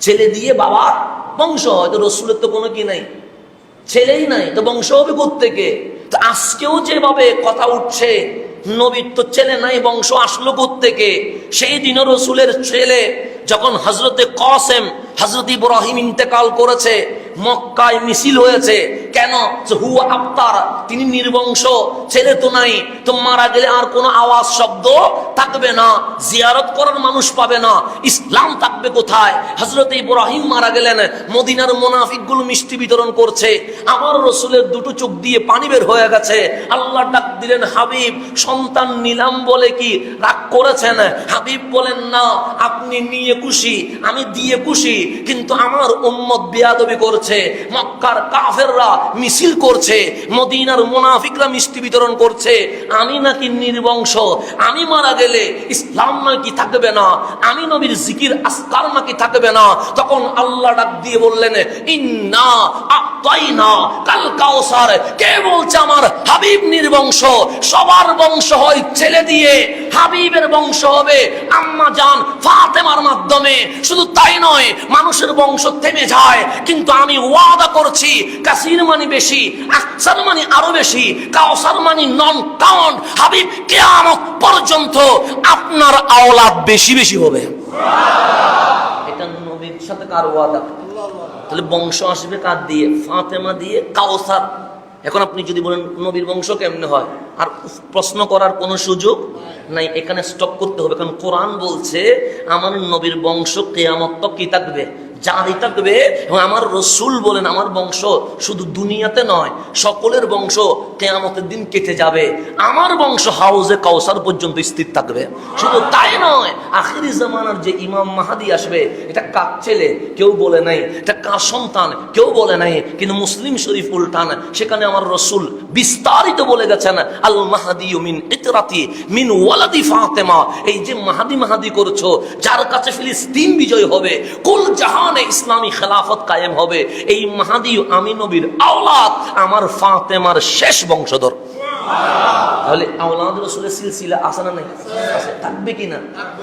ছেলে দিয়ে বাবার বংশ হয়। তো রসুলের তো কোনো কি নাই, ছেলেই নাই, তো বংশ হবে কোত্থেকে? তো আজকেও যেভাবে কথা উঠছে, নবীর তো ছেলে নাই, বংশ আসলো কোত্থেকে? সেই দিনও রসুলের ছেলে যখন হযরতে কাসেম, হযরত ইব্রাহিম ইন্তেকাল করেছে, মক্কায় মিছিল হয়েছে। কেন? হুয়া আফতার, তিনি নির্বংশ, ছেলে তো নাই, তো মারা গেলে আর কোনো আওয়াজ শব্দ থাকবে না, জিয়ারত করার মানুষ পাবে না, ইসলাম থাকবে কোথায়? হযরত ইব্রাহিম মারা গেলেন, মদিনার মুনাফিকগুলো মিষ্টি বিতরণ করছে, আমার রসুলের দুটো চোখ দিয়ে পানি বের হয়ে গেছে। আল্লাহ ডাক দিলেন, হাবিব সন্তান নিলাম বলে কি রাগ করেছেন? হাবিব বলেন, না, আপনি নিয়ে খুশি, আমি দিয়ে খুশি, কিন্তু আমার উম্মত বেয়াদবি করছে, মক্কার কাফেররা মিছিল করছে, মদিনার মুনাফিকরা মিষ্টি বিতরণ করছে, আমি নাকি নির্বংশ, আমি মারা গেলে ইসলাম নাকি থাকবে না, আমি নবীর জিকির আসকার নাকি থাকবে না। তখন আল্লাহ ডাক দিয়ে বললেন, ইন্না আতাইনা কাল কাউসার। কে বলছে আমার হাবিব নির্বংশ? সবার বংশ হয় ছেলে দিয়ে, হাবিবের বংশ হবে আম্মা জান ফাতেমার মাধ্যমে। শুধু তাই নয়, মানুষের বংশ থেমে যায়, কিন্তু আমি ওয়াদা করছি, কাসির মানে বেশি, আকসার মানে আরো বেশি, কাউসার মানে নন কাউন্ট। হাবিব কিয়ামত পর্যন্ত আপনার আওলাদ বেশি বেশি হবে। এটা নবীর সাথে কার ওয়াদা? তাহলে বংশ আসবে কার দিয়ে? ফাতেমা দিয়ে, কাউসার। এখন আপনি যদি বলেন নবীর বংশ কেমনে হয়, আর প্রশ্ন করার কোনো সুযোগ নাই, এখানে স্টপ করতে হবে। কারণ কোরআন বলছে আমার নবীর বংশ কিয়ামত তক কি থাকবে, জারি থাকবে। এবং আমার রসুল বলেন আমার বংশ শুধু দুনিয়াতে নয়, সকলের বংশ কিয়ামতের দিন কেটে যাবে, আমার বংশ হাউজে কাউসার পর্যন্ত স্থির থাকবে। শুধু তাই নয়, আখিরি জামানার যে ইমাম মাহাদি আসবে, এটা কার ছেলে কেউ বলে নাই, এটা কার সন্তান কেউ বলে নাই, কিন্তু মুসলিম শরীফ উল্টান, সেখানে আমার রসুল বিস্তারিত বলে গেছেন, আল মাহাদি মিন ইতরাতি মিন ওয়ালাদি ফাতেমা। এই যে মাহাদি মাহাদি করছো, যার কাছে ফিলিস্তিন বিজয় হবে, কুল জাহান ইসলামী খেলাফত কায়েম হবে, এই মাহাদি আমি নবীর আওলাদ, আমার ফাতেমার শেষ বংশধর। তাহলে আওলাদ রাসূলের সিলসিলা আছে না নাই? আছে। থাকবে কিনা?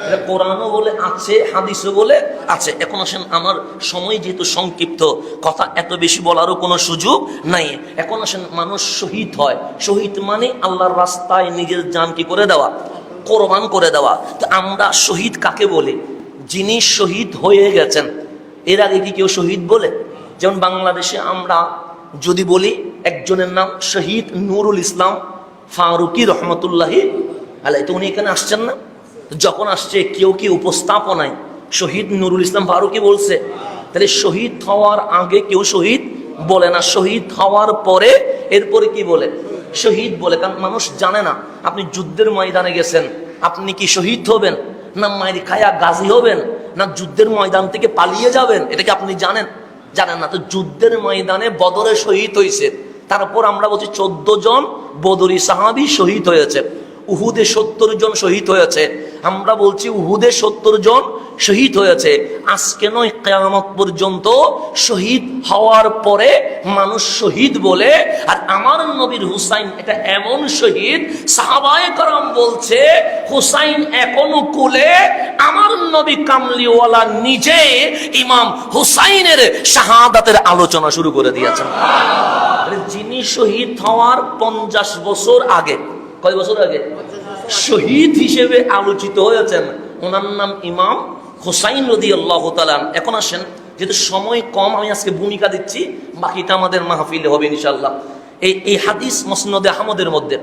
এটা কোরআনও বলে আছে, হাদিসও বলে আছে। এখন আসেন, আমার সময় যেহেতু সংক্ষিপ্ত, কথা এত বেশি বলারও কোনো সুযোগ নাই। এখন আসেন, মানুষ শহীদ হয়। শহীদ মানে আল্লাহর রাস্তায় নিজের জান কি করে দেওয়া, কোরবান করে দেওয়া। তো আমরা শহীদ কাকে বলি? যিনি শহীদ হয়ে গেছেন। এর আগে কি কেউ শহীদ বলে? যেমন বাংলাদেশে আমরা যদি বলি একজনের নাম শহীদ নুরুল ইসলাম ফারুকি রহমতুল্লাহি আলাইহি, তো উনি এখানে আসছেন না? যখন আসছে কেউ কি উপস্থাপনায় শহীদ নুরুল ইসলাম ফারুকি বলছে? তাহলে শহীদ হওয়ার আগে কেউ শহীদ বলে না, শহীদ হওয়ার পরে এরপরে কি বলে? শহীদ বলে। কারণ মানুষ জানে না, আপনি যুদ্ধের ময়দানে গেছেন, আপনি কি শহীদ হবেন, না মায়ের খায়া গাজী হবেন, না যুদ্ধের ময়দান থেকে পালিয়ে যাবেন? এটা কি আপনি জানেন? জানেন না। তো যুদ্ধের ময়দানে বদরে শহীদ হয়েছে, তারপর আমরা বলছি 14 জন বদরি সাহাবী শহীদ হয়েছে। উহুদে 70 জন শহীদ হয়েছে, আমরা বলছি উহুদে 70 জন শহীদ হয়েছে। আজকে নয়, কিয়ামত পর্যন্ত শহীদ হওয়ার পরে মানুষ শহীদ বলে। আর আমার নবীর হুসাইন এটা এমন শহীদ, সাহাবায়ে কেরাম বলছে হুসাইন এখনো কুলে। আমার নবী কামলিওয়ালা নিজে ইমাম হুসাইনের শাহাদাতের আলোচনা শুরু করে দিয়েছেন। যিনি শহীদ হওয়ার 50 বছর আগে, কয় বছর আগে শহীদ হিসেবে আলোচিত হয়েছেন, ওনার নাম ইমাম হুসাইন রাদিয়াল্লাহু তাআলা। এখন আসেন, যেহেতু সময় কম, আমি আজকে ভূমিকা দিচ্ছি, বাকিটা আমাদের মাহফিলে হবে ইনশাআল্লাহ। এই হাদিস মুসনাদে আহমদের মধ্যে,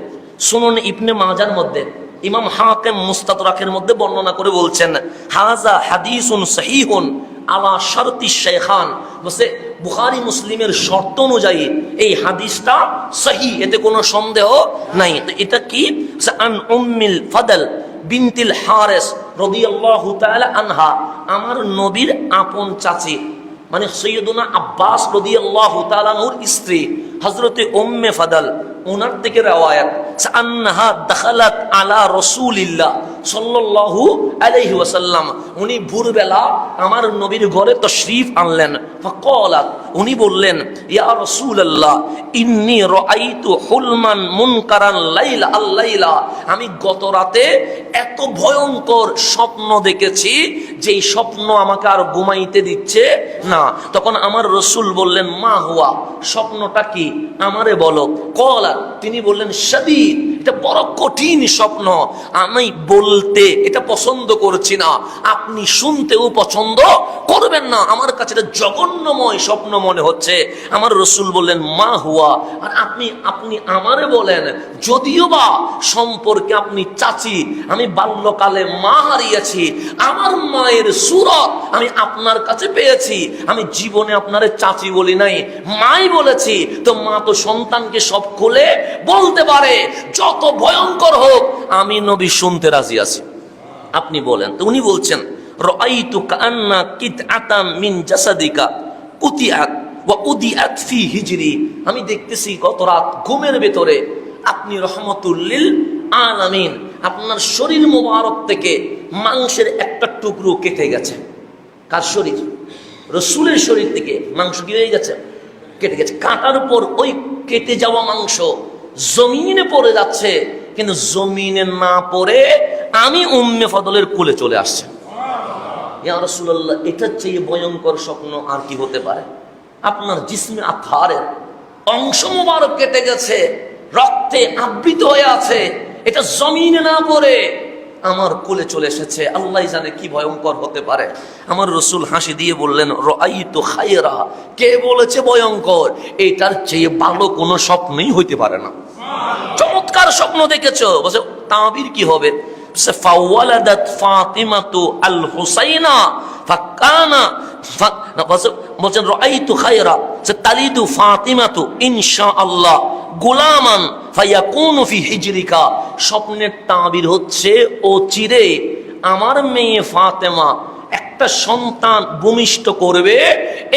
সুনান ইবনে মাজার মধ্যে, ইমাম হাকিম মুস্তাদরাকের মধ্যে বর্ণনা করে বলছেন, হাযা হাদিসুন সহিহুন আলা শারতি শাইখান। বলছে বুখারী মুসলিমের শর্ত অনুযায়ী এই হাদিসটা সহিহ, এতে কোনো সন্দেহ নাই। তো এটা কি? আন উম্মিল ফাদল বিনতিল হারিস রাদিয়াল্লাহু তাআলা আনহা, আমার নবীর আপন চাচি মানে সৈয়দুনা আব্বাস রাদিয়াল্লাহু তাআলা আনহুর স্ত্রী হযরতে উম্মে ফাদল, ওনার থেকে রওয়ায়াত, আন্নাহা দাখালাত আলা রাসূলিল্লাহ সাল্লাল্লাহু আলাইহি ওয়াসাল্লাম। উনি ভোরবেলা আমার নবীর ঘরে তাশরীফ আনলেন। ফাকালাত, উনি বললেন, ইয়া রাসূলুল্লাহ ইন্নী রাআইতু হুলমান মুনকারান লাইলা আল-লাইলা, আমি গত রাতে এত ভয়ঙ্কর স্বপ্ন দেখেছি যেই স্বপ্ন আমাকে আর ঘুমাইতে দিচ্ছে না। তখন আমার রাসূল বললেন, মা হুয়া, স্বপ্নটা কি, আমারে বলো। কলা, তিনি বললেন, শাদীদ, এটা বড় কঠিন স্বপ্ন, আমি বলতে এটা পছন্দ করছি না, আপনি শুনতেও পছন্দ করবেন না, আমার কাছে এটা জঘন্যময় স্বপ্ন মনে হচ্ছে। আমার রাসূল বললেন, মা হুয়া, আর আপনি আমারে বলেন, যদিও বা সম্পর্কে আপনি চাচি, আমি বাল্যকালে মা হারিয়েছি, আমার মায়ের সূরত আমি আপনার কাছে পেয়েছি, আমি জীবনে আপনারে চাচি বলি নাই, মাই বলেছি। তো মা তো সন্তানকে সব খুলে বলতে পারে, যত ভয়ঙ্কর হোক আমি নবী শুনতে রাজি আছি, আপনি বলেন। তো উনি বলছেন, রাআইতু কান্না কিতআতাম মিন জাসাদিকা কুতিয়াত ওয়া উদিয়াত ফি হিজরি, আমি দেখতেছি গত রাত ঘুমের ভেতরে আপনি রহমতুল লিল আলামিন, আপনার শরীর মোবারক থেকে মাংসের একটা টুকরো কেটে গেছে। কার শরীর? রাসূলের শরীর থেকে মাংস কি হয়ে গেছে? কেটে গেছে। কাটার পর ওই কেটে যাওয়া মাংস জমিনে পড়ে যাচ্ছে, কিন্তু জমিনে না পড়ে আমি উম্মে ফাদলের কোলে চলে আসছে। ইয়া রাসূলুল্লাহ, এটার চেয়ে ভয়ঙ্কর স্বপ্ন আর কি হতে পারে? আপনার জিসমে আথারের অংশ মোবারক কেটে গেছে, রক্তে আবৃত হয়ে আছে, এটা জমিনে না পড়ে আমার কোলে চলে এসেছে। আল্লাহ জানে কি ভয়ঙ্কর হতে পারে। আমার রাসূল হাসি দিয়ে বললেন, রাআইতু খায়রা, কে বলেছে ভয়ঙ্কর? এটার চেয়ে ভালো কোনো স্বপ্নই হইতে পারে না। চমৎকার স্বপ্ন দেখেছো। বলছে তাবির কি হবে? ফাওয়ালাদাত ফাতিমাতু আল হুসাইনা ফাকানা, বলছেন রাআইতু খায়রা তালিদু ফাতিমাতু ইনশাআল্লাহ গোলামান ফায়াকুনু ফি হিজরিকা। স্বপ্নের তাবির হচ্ছে, ও চিরে আমার মেয়ে ফাতেমা একটা সন্তান ভূমিষ্ঠ করবে,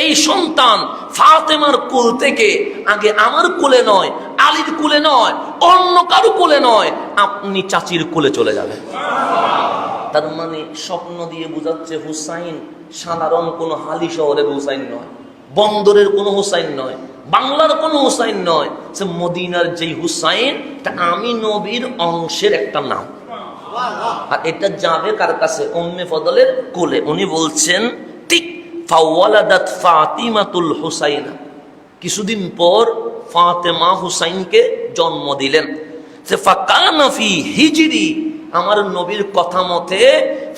এই সন্তান ফাতেমার কোল থেকে আগে আমার কোলে নয়, আলীর কোলে নয়, অন্য কারো কোলে নয়, আপনি চাচির কোলে চলে যাবে। তার মানে স্বপ্ন দিয়ে বোঝাচ্ছে হুসাইন সাধারণ কোনো হালি শহরের হুসাইন নয়, বন্দরের কোনো হুসাইন নয়, বাংলার কোনো হুসাইন নয়, সে মদিনার যেই হুসাইন, এটা আমি নবীর অংশের একটা নাম। আর এটা যাবে কার কাছে? উম্মে ফদলের কোলে। উনি বলছেন ঠিক ফাওয়ালাদাত ফাতিমাতুল হুসাইনা, কিছুদিন পর ফাতেমা হুসাইনকে জন্ম দিলেন। সে ফাকানা ফি হিজরি, আমার নবীর কথা মতে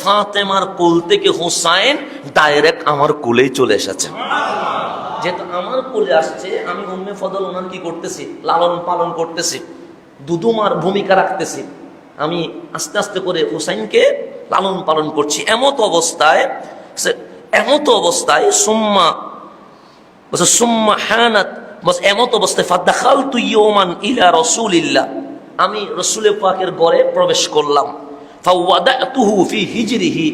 ফাতেমার কোল থেকে হুসাইন ডাইরেক্ট আমার কোলেই চলে এসেছে। যেহেতু আমার কোলে আসছে, আমি উম্মে ফদল ওনার কি করতেছি? লালন পালন করতেছি, দুদুমার ভূমিকা রাখতেছি। আমি আস্তে আস্তে করে হুসাইনকে লালন পালন করছি। এমত অবস্থায় সুম্মা হানাত, বস এমত অবস্থায় ফাদাখালতু ইয়াওমান ইলা রাসূলিল্লাহ, আমি রাসূলের পাকের ঘরে প্রবেশ করলাম। ফাওয়াদাতুহু ফি হিজরিহি,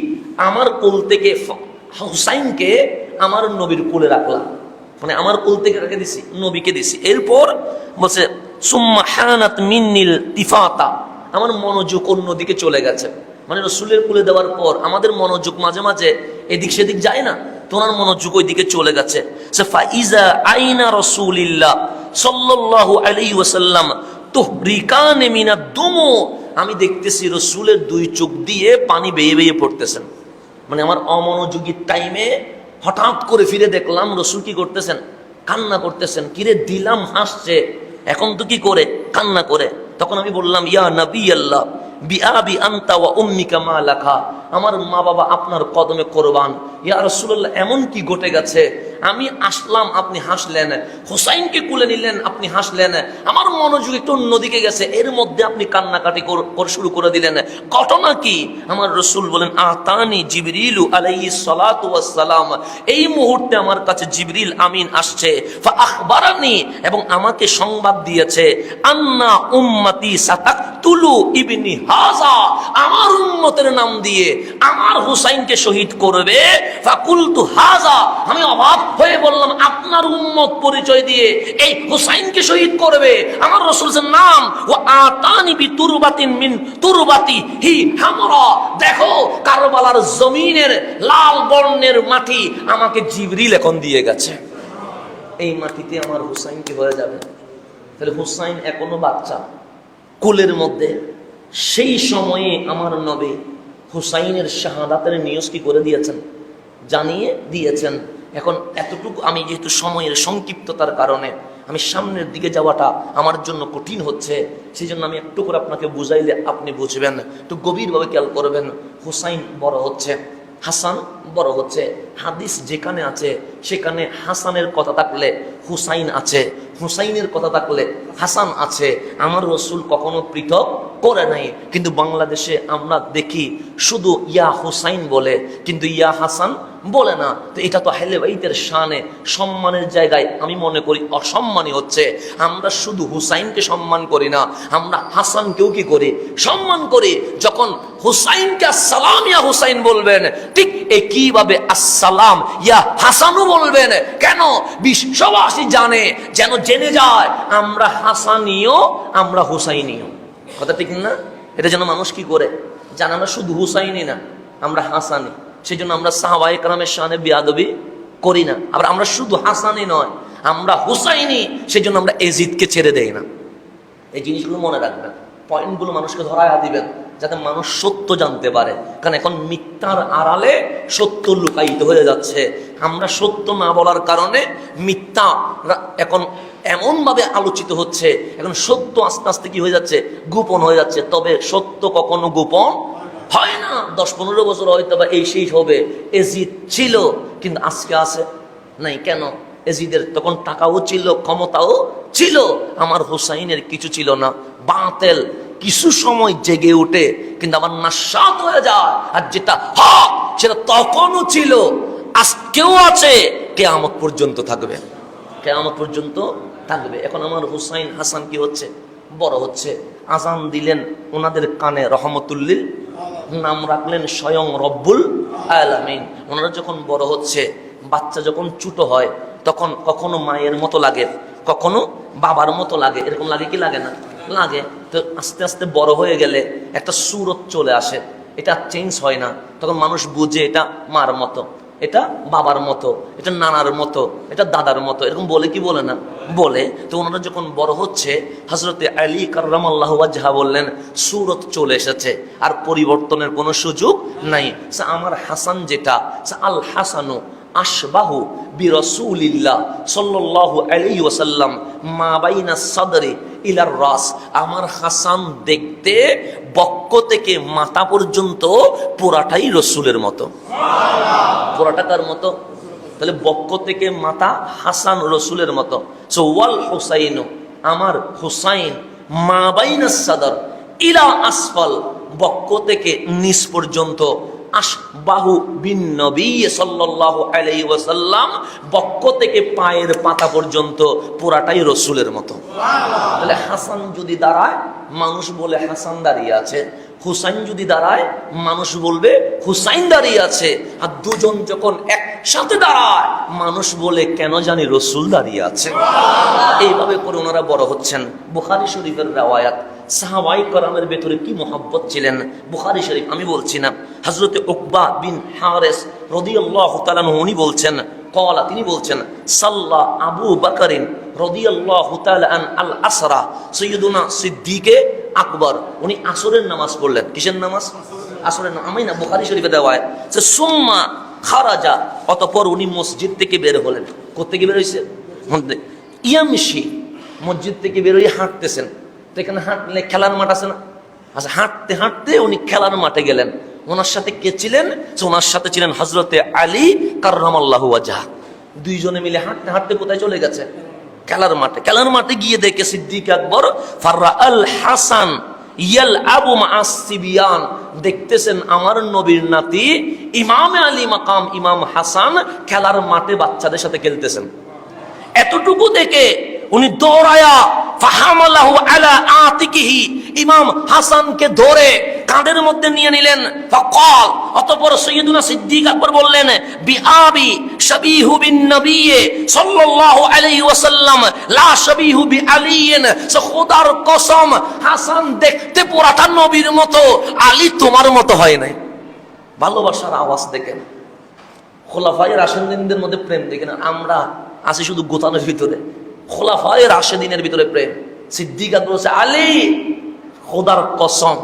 আমার কোল থেকে হুসাইনকে আমার নবীর কোলে রাখলাম। মানে আমার কোল থেকে রেখে দিছি, নবীকে দিছি। এরপর বলছে সুম্মা হানাত মিন্নিল তিফাতা, আমার মনোযোগ অন্যদিকে চলে গেছে। মানে রাসূলের কোলে দেওয়ার পর আমাদের মনোযোগ মাঝে মাঝে এদিক সেদিক যায় না, তোমার মনোযোগ ওই দিকে চলে গেছে। সে ফাইজা আইনা রাসূলিল্লাহ সাল্লাল্লাহু আলাইহি ওয়াসাল্লাম তুহরিকানে মিনাদ দুমু, আমি দেখতেছি রাসূলের দুই চোখ দিয়ে পানি বেয়ে বেয়ে পড়তেছেন। মানে আমার অমনোযোগী টাইমে হঠাৎ করে ফিরে দেখলাম রাসূল কি করতেছেন? কান্না করতেছেন। কিরে দিলাম হাসছে, এখন তো কি করে? কান্না করে। তখন আমি বললাম ইয়া নবী আল্লাহ বিআবি আনতা ওয়া উম্মিকা মা লাকা, আমার মা বাবা আপনার কদমে কোরবান। ইয়া রাসূলুল্লাহ, এমন কি ঘটে গেছে? আমি আসলাম, আপনি হাসলেন, হুসাইনকে কুলে নিলেন, আপনি হাসলেন, আমার মনোযোগ একটু অন্যদিকে গেছে, এর মধ্যে আপনি কান্নাকাটি শুরু করে দিলেন, ঘটনা কি? আমার রাসূল বলেন আতানি জিবরিলু আলাইহিস সালাতু ওয়াস সালাম, এই মুহূর্তে আমার কাছে জিবরিল আমিন আসছে, ফা আখবারানি, এবং আমাকে সংবাদ দিয়েছে, আন্না উম্মতি সাতাকতুলু ইবনি হাযা, আমার উম্মতের নাম দিয়ে আমার হুসাইনকে শহীদ করবে। ফাকুলতু হাযা, আমি অবাক হয়ে বললাম আপনার উম্মত পরিচয় দিয়ে এই হুসাইনকে শহীদ করবে? আমার রাসূলের নাম ও আতানি বি তুরবাতিন মিন তুরবাতি হি হামরা, দেখো কারবালার জমিনের লাল বর্ণের মাটি আমাকে জিবরিল এখন দিয়ে গেছে, এই মাটিতে আমার হুসাইনকে হয়ে যাবে। তাহলে হুসাইন এখনো বাচ্চা কোলের মধ্যে। সেই সময়ে আমার নবী হুসাইনের শাহাদাতের নিউজ কি করে দিয়েছেন? জানিয়ে দিয়েছেন। এখন এতটুকু আমি যেহেতু সময়ের সংক্ষিপ্ততার কারণে আমি সামনের দিকে যাওয়াটা আমার জন্য কঠিন হচ্ছে, সেই জন্য আমি একটু করে আপনাকে বুঝাইলে আপনি বুঝবেন, একটু গভীরভাবে খেয়াল করবেন। হুসাইন বড় হচ্ছে, হাসান বড় হচ্ছে। হাদিস যেখানে আছে সেখানে হাসানের কথা থাকলে হুসাইন আছে, হুসাইনের কথা থাকলে হাসান আছে। আমার রাসূল কখনো পৃথক করে নাই। কিন্তু বাংলাদেশে আমরা দেখি শুধু ইয়া হুসাইন বলে, কিন্তু ইয়া হাসান বলে না। তো এটা তো আহলে বাইতের শানে সম্মানের জায়গায় আমি মনে করি অসম্মানই হচ্ছে। আমরা শুধু হুসাইনকে সম্মান করি না, আমরা হাসানকেও কি করি? সম্মান করি। যখন হুসাইনকে আসসালাম ইয়া হুসাইন বলবেন, ঠিক একইভাবে আসসালাম ইয়া হাসানও বলবেন। কেন? বিশ্ববাসী জানে, যেন জেনে যায় আমরা হাসানিও, আমরা হুসাইনিও। কথা ঠিক না? এটা যেন মানুষ কি করে জানে, আমরা শুধু হুসাইনি না, আমরা হাসানি। সেই জন্য আমরা সাহাবায়ে কেরামের শানে বেয়াদবি করি না। আবার আমরা শুধু হাসানি নয়, আমরা হুসাইনি, সেই জন্য আমরা এজিদকে ছেড়ে দেই না। এই জিনিসগুলো মনে রাখবেন, পয়েন্টগুলো মানুষকে ধরায়া দিবেন, যাতে মানুষ সত্য জানতে পারে। কারণ এখন মিথ্যার আড়ালে সত্য লুকায়িত হয়ে যাচ্ছে। আমরা সত্য না বলার কারণে মিথ্যা এখন এমনভাবে আলোচিত হচ্ছে, এখন সত্য আস্তে আস্তে কি হয়ে যাচ্ছে? গোপন হয়ে যাচ্ছে। তবে সত্য কখনো গোপন হয় না। 10-15 বছর হয়তো বা এই সেই হবে, এজিদ ছিল কিন্তু আজকে আছে নাই। কেন? এজিদের তখন টাকাও ছিল, ক্ষমতাও ছিল, আমার হুসাইনের কিছু ছিল না। বাতেল কিছু সময় জেগে ওঠে কিন্তু আবার নাশাত হয়ে যায়, আর যেটা হক সেটা তখনও ছিল, আজকেও আছে, কিয়ামত পর্যন্ত থাকবে, কিয়ামত পর্যন্ত থাকবে। এখন আমার হুসাইন হাসান কি হচ্ছে? বড় হচ্ছে। আজান দিলেন ওনাদের কানে রহমতুল্লিল, নাম রাখলেন স্বয়ং রব্বুল আলামিন। ওনারা যখন বড় হচ্ছে, বাচ্চা যখন ছোট হয় তখন কখনো মায়ের মতো লাগে, কখনো বাবার মতো লাগে। এরকম লাগে কি লাগে না? লাগে। তো আস্তে আস্তে বড় হয়ে গেলে একটা সুরত চলে আসে, এটা চেঞ্জ হয় না। তখন মানুষ বুঝে এটা মার মতো। এটা বাবার মতো, এটা নানার মতো, এটা দাদার মতো, এরকম বলে কি বলে না? বলে। তো ওনারা যখন বড় হচ্ছে, হযরতে আলী কাররামাল্লাহু ওয়াজহা বললেন সুরত চলে এসেছে, আর পরিবর্তনের কোনো সুযোগ নাই। আমার হাসান যেটা, আল হাসানু আশবাহু বিরাসূলিল্লাহ সাল্লাল্লাহু আলাইহি ওয়াসাল্লাম মা বাইনা সাদরি ইলার রাস। আমার হাসান দেখতে বক্ষ থেকে মাথা পর্যন্ত পুরাটাই রসুলের মতো। পুরাটা কার মতো? তাহলে বক্ষ থেকে মাথা হাসান রসুলের মতো। সো ওয়াল হুসাইনু, আমার হুসাইন মা বাইনা সাদর ইলা আসফল, বক্ষ থেকে নিচ পর্যন্ত, আশবাহু বিন নবী সাল্লাল্লাহু আলাইহি ওয়াসাল্লাম, বক্ষ থেকে পায়ের পাতা পর্যন্ত পুরাটাই রসুলের মতো। তাহলে হাসান যদি দাঁড়ায় মানুষ বলে হাসান দাঁড়িয়ে আছে, হুসাইন যদি দাঁড়ায় মানুষ বলবে হুসাইন দাঁড়িয়ে আছে। আর দুজন যখন একসাথে দাঁড়ায় মানুষ বলে কেন জানি রসুল দাঁড়িয়ে আছে। এইভাবে করে ওনারা বড় হচ্ছেন। বুখারী শরীফের রওয়ায়াত, সাহাবায়ে কেরামের ভেতরে কি মোহাব্বত ছিলেন। বুখারী শরীফ, আমি বলছি না, হযরতে উকবা বিন হারিস রাদিয়াল্লাহু তাআলা আনহু উনি বলছেন, ক্বালা, তিনি বলছেন, সাল্লা আবু বকরিন রাদিয়াল্লাহু তাআলা আন আল আসরা, সাইয়্যিদুনা সিদ্দিকে আকবর, উনি আসরের নামাজ পড়লেন। কিসের নামাজ? আসরের নামাজ। আমি না, বুখারী শরীফে দেওয়া হয় যে সুম্মা খারাজা, অতঃপর উনি মসজিদ থেকে বের হলেন। কোথা থেকে বের হয়েছে? ইয়ামশি, মসজিদ থেকে বের হয়ে হাঁটতেছেন। তো এখানে হাঁটলে খেলার মাঠ আছে না? আচ্ছা, হাঁটতে হাঁটতে উনি খেলার মাঠে গেলেন। ওনার সাথে কে ছিলেন? ওনার সাথে ছিলেন হযরতে আলী কাররামাল্লাহু ওয়াজহা। দুইজনে মিলে হাঁটতে হাঁটতে কোথায় চলে গেছে? খেলার মাঠে। খেলার মাঠে গিয়ে দেখে সিদ্দিক আকবর ফাররা আল হাসান ইয়াল আবু মাসিবিয়ান, দেখতেছেন আমার নবীর নাতি ইমাম আলী মাকাম ইমাম হাসান খেলার মাঠে বাচ্চাদের সাথে খেলতেছেন। এতটুকু দেখে উনি দৌড়ায়া ফাহামালাহু আলা আতিকিহি, ইমাম হাসানকে ধরে কাঁধের মধ্যে নিয়ে নিলেন। ফাকাল, অতঃপর সাইয়্যিদুনা সিদ্দিক আকবর বললেন, বিআবি শাবিহু বিন নবী সাল্লাল্লাহু আলাইহি ওয়াসাল্লাম লা শাবিহু বিআলিন, খোদার কসম হাসান দেখতে পুরাটা নবীর মতো, আলী তোমার মতো হয় নাই। ভালোবাসার আওয়াজ দেখেন, খোলাফায়ে রাশিদিনদের মধ্যে প্রেম দেখেন। আমরা আছি শুধু গোতানোর ভিতরে, খোলাফায়ে রাশিদিনের ভিতরে প্রেম। সিদ্দিক আকবর বলছে, আলী খোদার কসম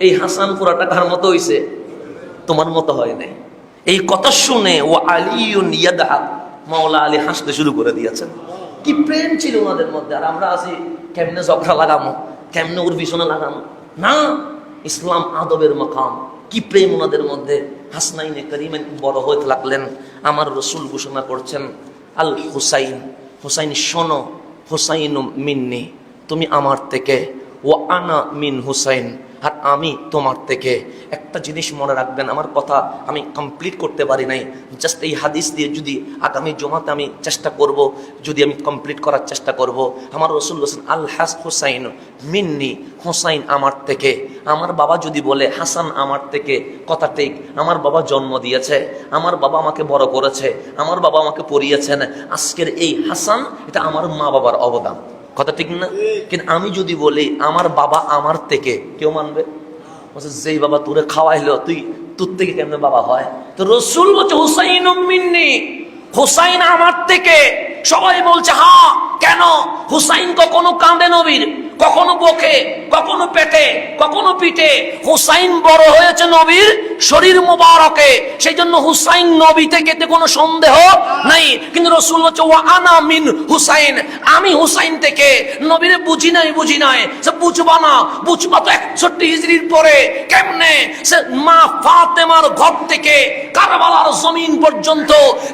এই হাসান পুরাটা কার মতো হইছে? তোমার মতো হয় নাই। এই কথা শুনে ও আলীউন ইয়াদহাক, মাওলা আলী হাসতে শুরু করে দিয়েছেন। কি প্রেম ছিল ওনাদের মধ্যে। আর আমরা আছি কেমনে ঝগড়া লাগামো, কেমনে ওর পিছনে লাগামো। না, ইসলাম আদবের মাকাম। কি প্রেম ওনাদের মধ্যে। হাসনাইনে কারিমেন বড় হতে লাগলেন। আমার রসুল ঘোষণা করছেন, আল হুসাইন, হুসাইন শোনো, হুসাইন মিন্নি, তুমি আমার থেকে, ও আনা মিন হুসাইন, আর আমি তোমার থেকে। একটা জিনিস মনে রাখবেন, আমার কথা আমি কমপ্লিট করতে পারি নাই, জাস্ট এই হাদিস দিয়ে যদি আগামী জমাতে আমি চেষ্টা করব, যদি আমি কমপ্লিট করার চেষ্টা করব। আমার রসুল বলছেন আল হুসাইন মিন্নি, হুসাইন আমার থেকে। আমার বাবা যদি বলে হাসান আমার থেকে, কথা ঠিক। আমার বাবা জন্ম দিয়েছে, আমার বাবা আমাকে বড় করেছে, আমার বাবা আমাকে পড়িয়েছেন। আজকের এই হাসান, এটা আমার মা বাবার অবদান, কথা ঠিক না? কিন্তু আমি যদি বলি আমার বাবা আমার থেকে, কেউ মানবে? যেই বাবা তোরে খাওয়াইলো, তুই তোর থেকে কেমনে বাবা হয়? তো রসুল বলছে হুসাইন মিন্নি, হুসাইন আমার থেকে। সবাই বলছে হ্যাঁ, কেন? হুসাইন কখনো কাঁদে নবীর, কখনো বকে, কখনো পেটে, কখনো পিঠে। হুসাইন বড় হয়েছে নবীর শরীর মোবারকে, সেই জন্য হুসাইন নবী থেকে কোনো সন্দেহ নাই। কিন্তু রাসূল বলছে ওয়া আনা মিন হুসাইন, আমি হুসাইন থেকে। নবীরে বুঝি নাই সে বুঝবা না, বুঝবা তো 61 হিজরির পরে। কেমনে? সে মা ফাতেমার ঘর থেকে কারবালার জমিন পর্যন্ত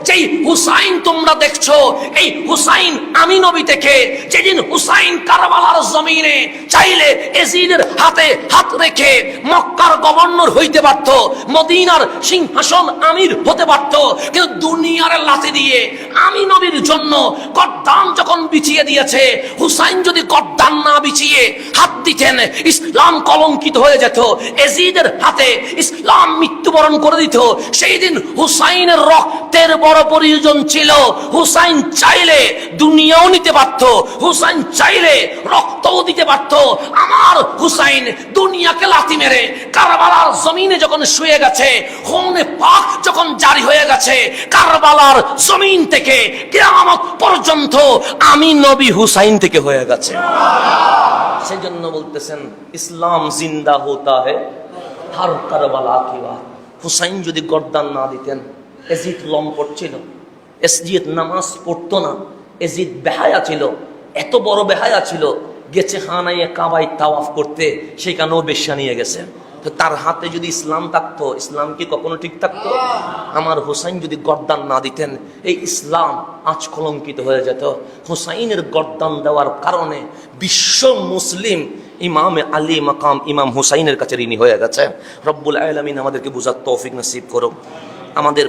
যেই হুসাইন তোমরা দেখছো, এই হুসাইন আমি নবী থেকে। যেদিন হুসাইন কারবালার জমিনে চাইলে এজিদের হাতে হাত রেখে মক্কার গভর্নর হইতে পারত, মদিনার সিংহাসন আমির হতে পারত, কিন্তু দুনিয়ার লাথি দিয়ে আমি নবীর জন্য গর্দান যখন বিছিয়ে দিয়েছে, হুসাইন যদি গর্দান না বিছিয়ে হাত দিতেন, ইসলাম কলঙ্কিত হয়ে যেত, এজিদের হাতে ইসলাম মৃত্যুবরণ করে দিত। সেই দিন হুসাইনের রক্তের বড় প্রয়োজন ছিল। হুসাইন চাইলে দুনিয়াও নিতে পারত, হুসাইন চাইলে রক্তও দিতে পারত। আমার হুসাইন দুনিয়াকে লাথি মেরে কারবালার জমিনে যখন শুয়ে গেছে, খুনে পাক যখন জারি হয়ে গেছে, কারবালার জমিন থেকে কিয়ামত পর্যন্ত আমি নবী হুসাইন থেকে হয়ে গেছে। সেই জন্য বলতেছেন ইসলাম জিন্দা হোতা है हर কারবালা की बात। হুসাইন যদি গর্দান না দিতেন, এজিদ লম্পট ছিল, এজিদ নামাজ পড়তো না, এজিদ বেহায়া ছিল, এত বড় বেহায়া ছিল, গেছে খানায়ে কাবায় তাওয়াফ করতে, সেখানেও বেশ্যা নিয়ে গেছে। তো তার হাতে যদি ইসলাম থাকতো, ইসলাম কি কখনো ঠিক থাকতো? আমার হুসাইন যদি গর্দান না দিতেন, এই ইসলাম আজ কলঙ্কিত হয়ে যেত। হুসাইনের গর্দান দেওয়ার কারণে বিশ্ব মুসলিম ইমামে আলী মাকাম ইমাম হুসাইনের কাছে ঋণী হয়ে গেছে। রব্বুল আলামিন আমাদেরকে বুঝার তৌফিক নসিব করুক। আমাদের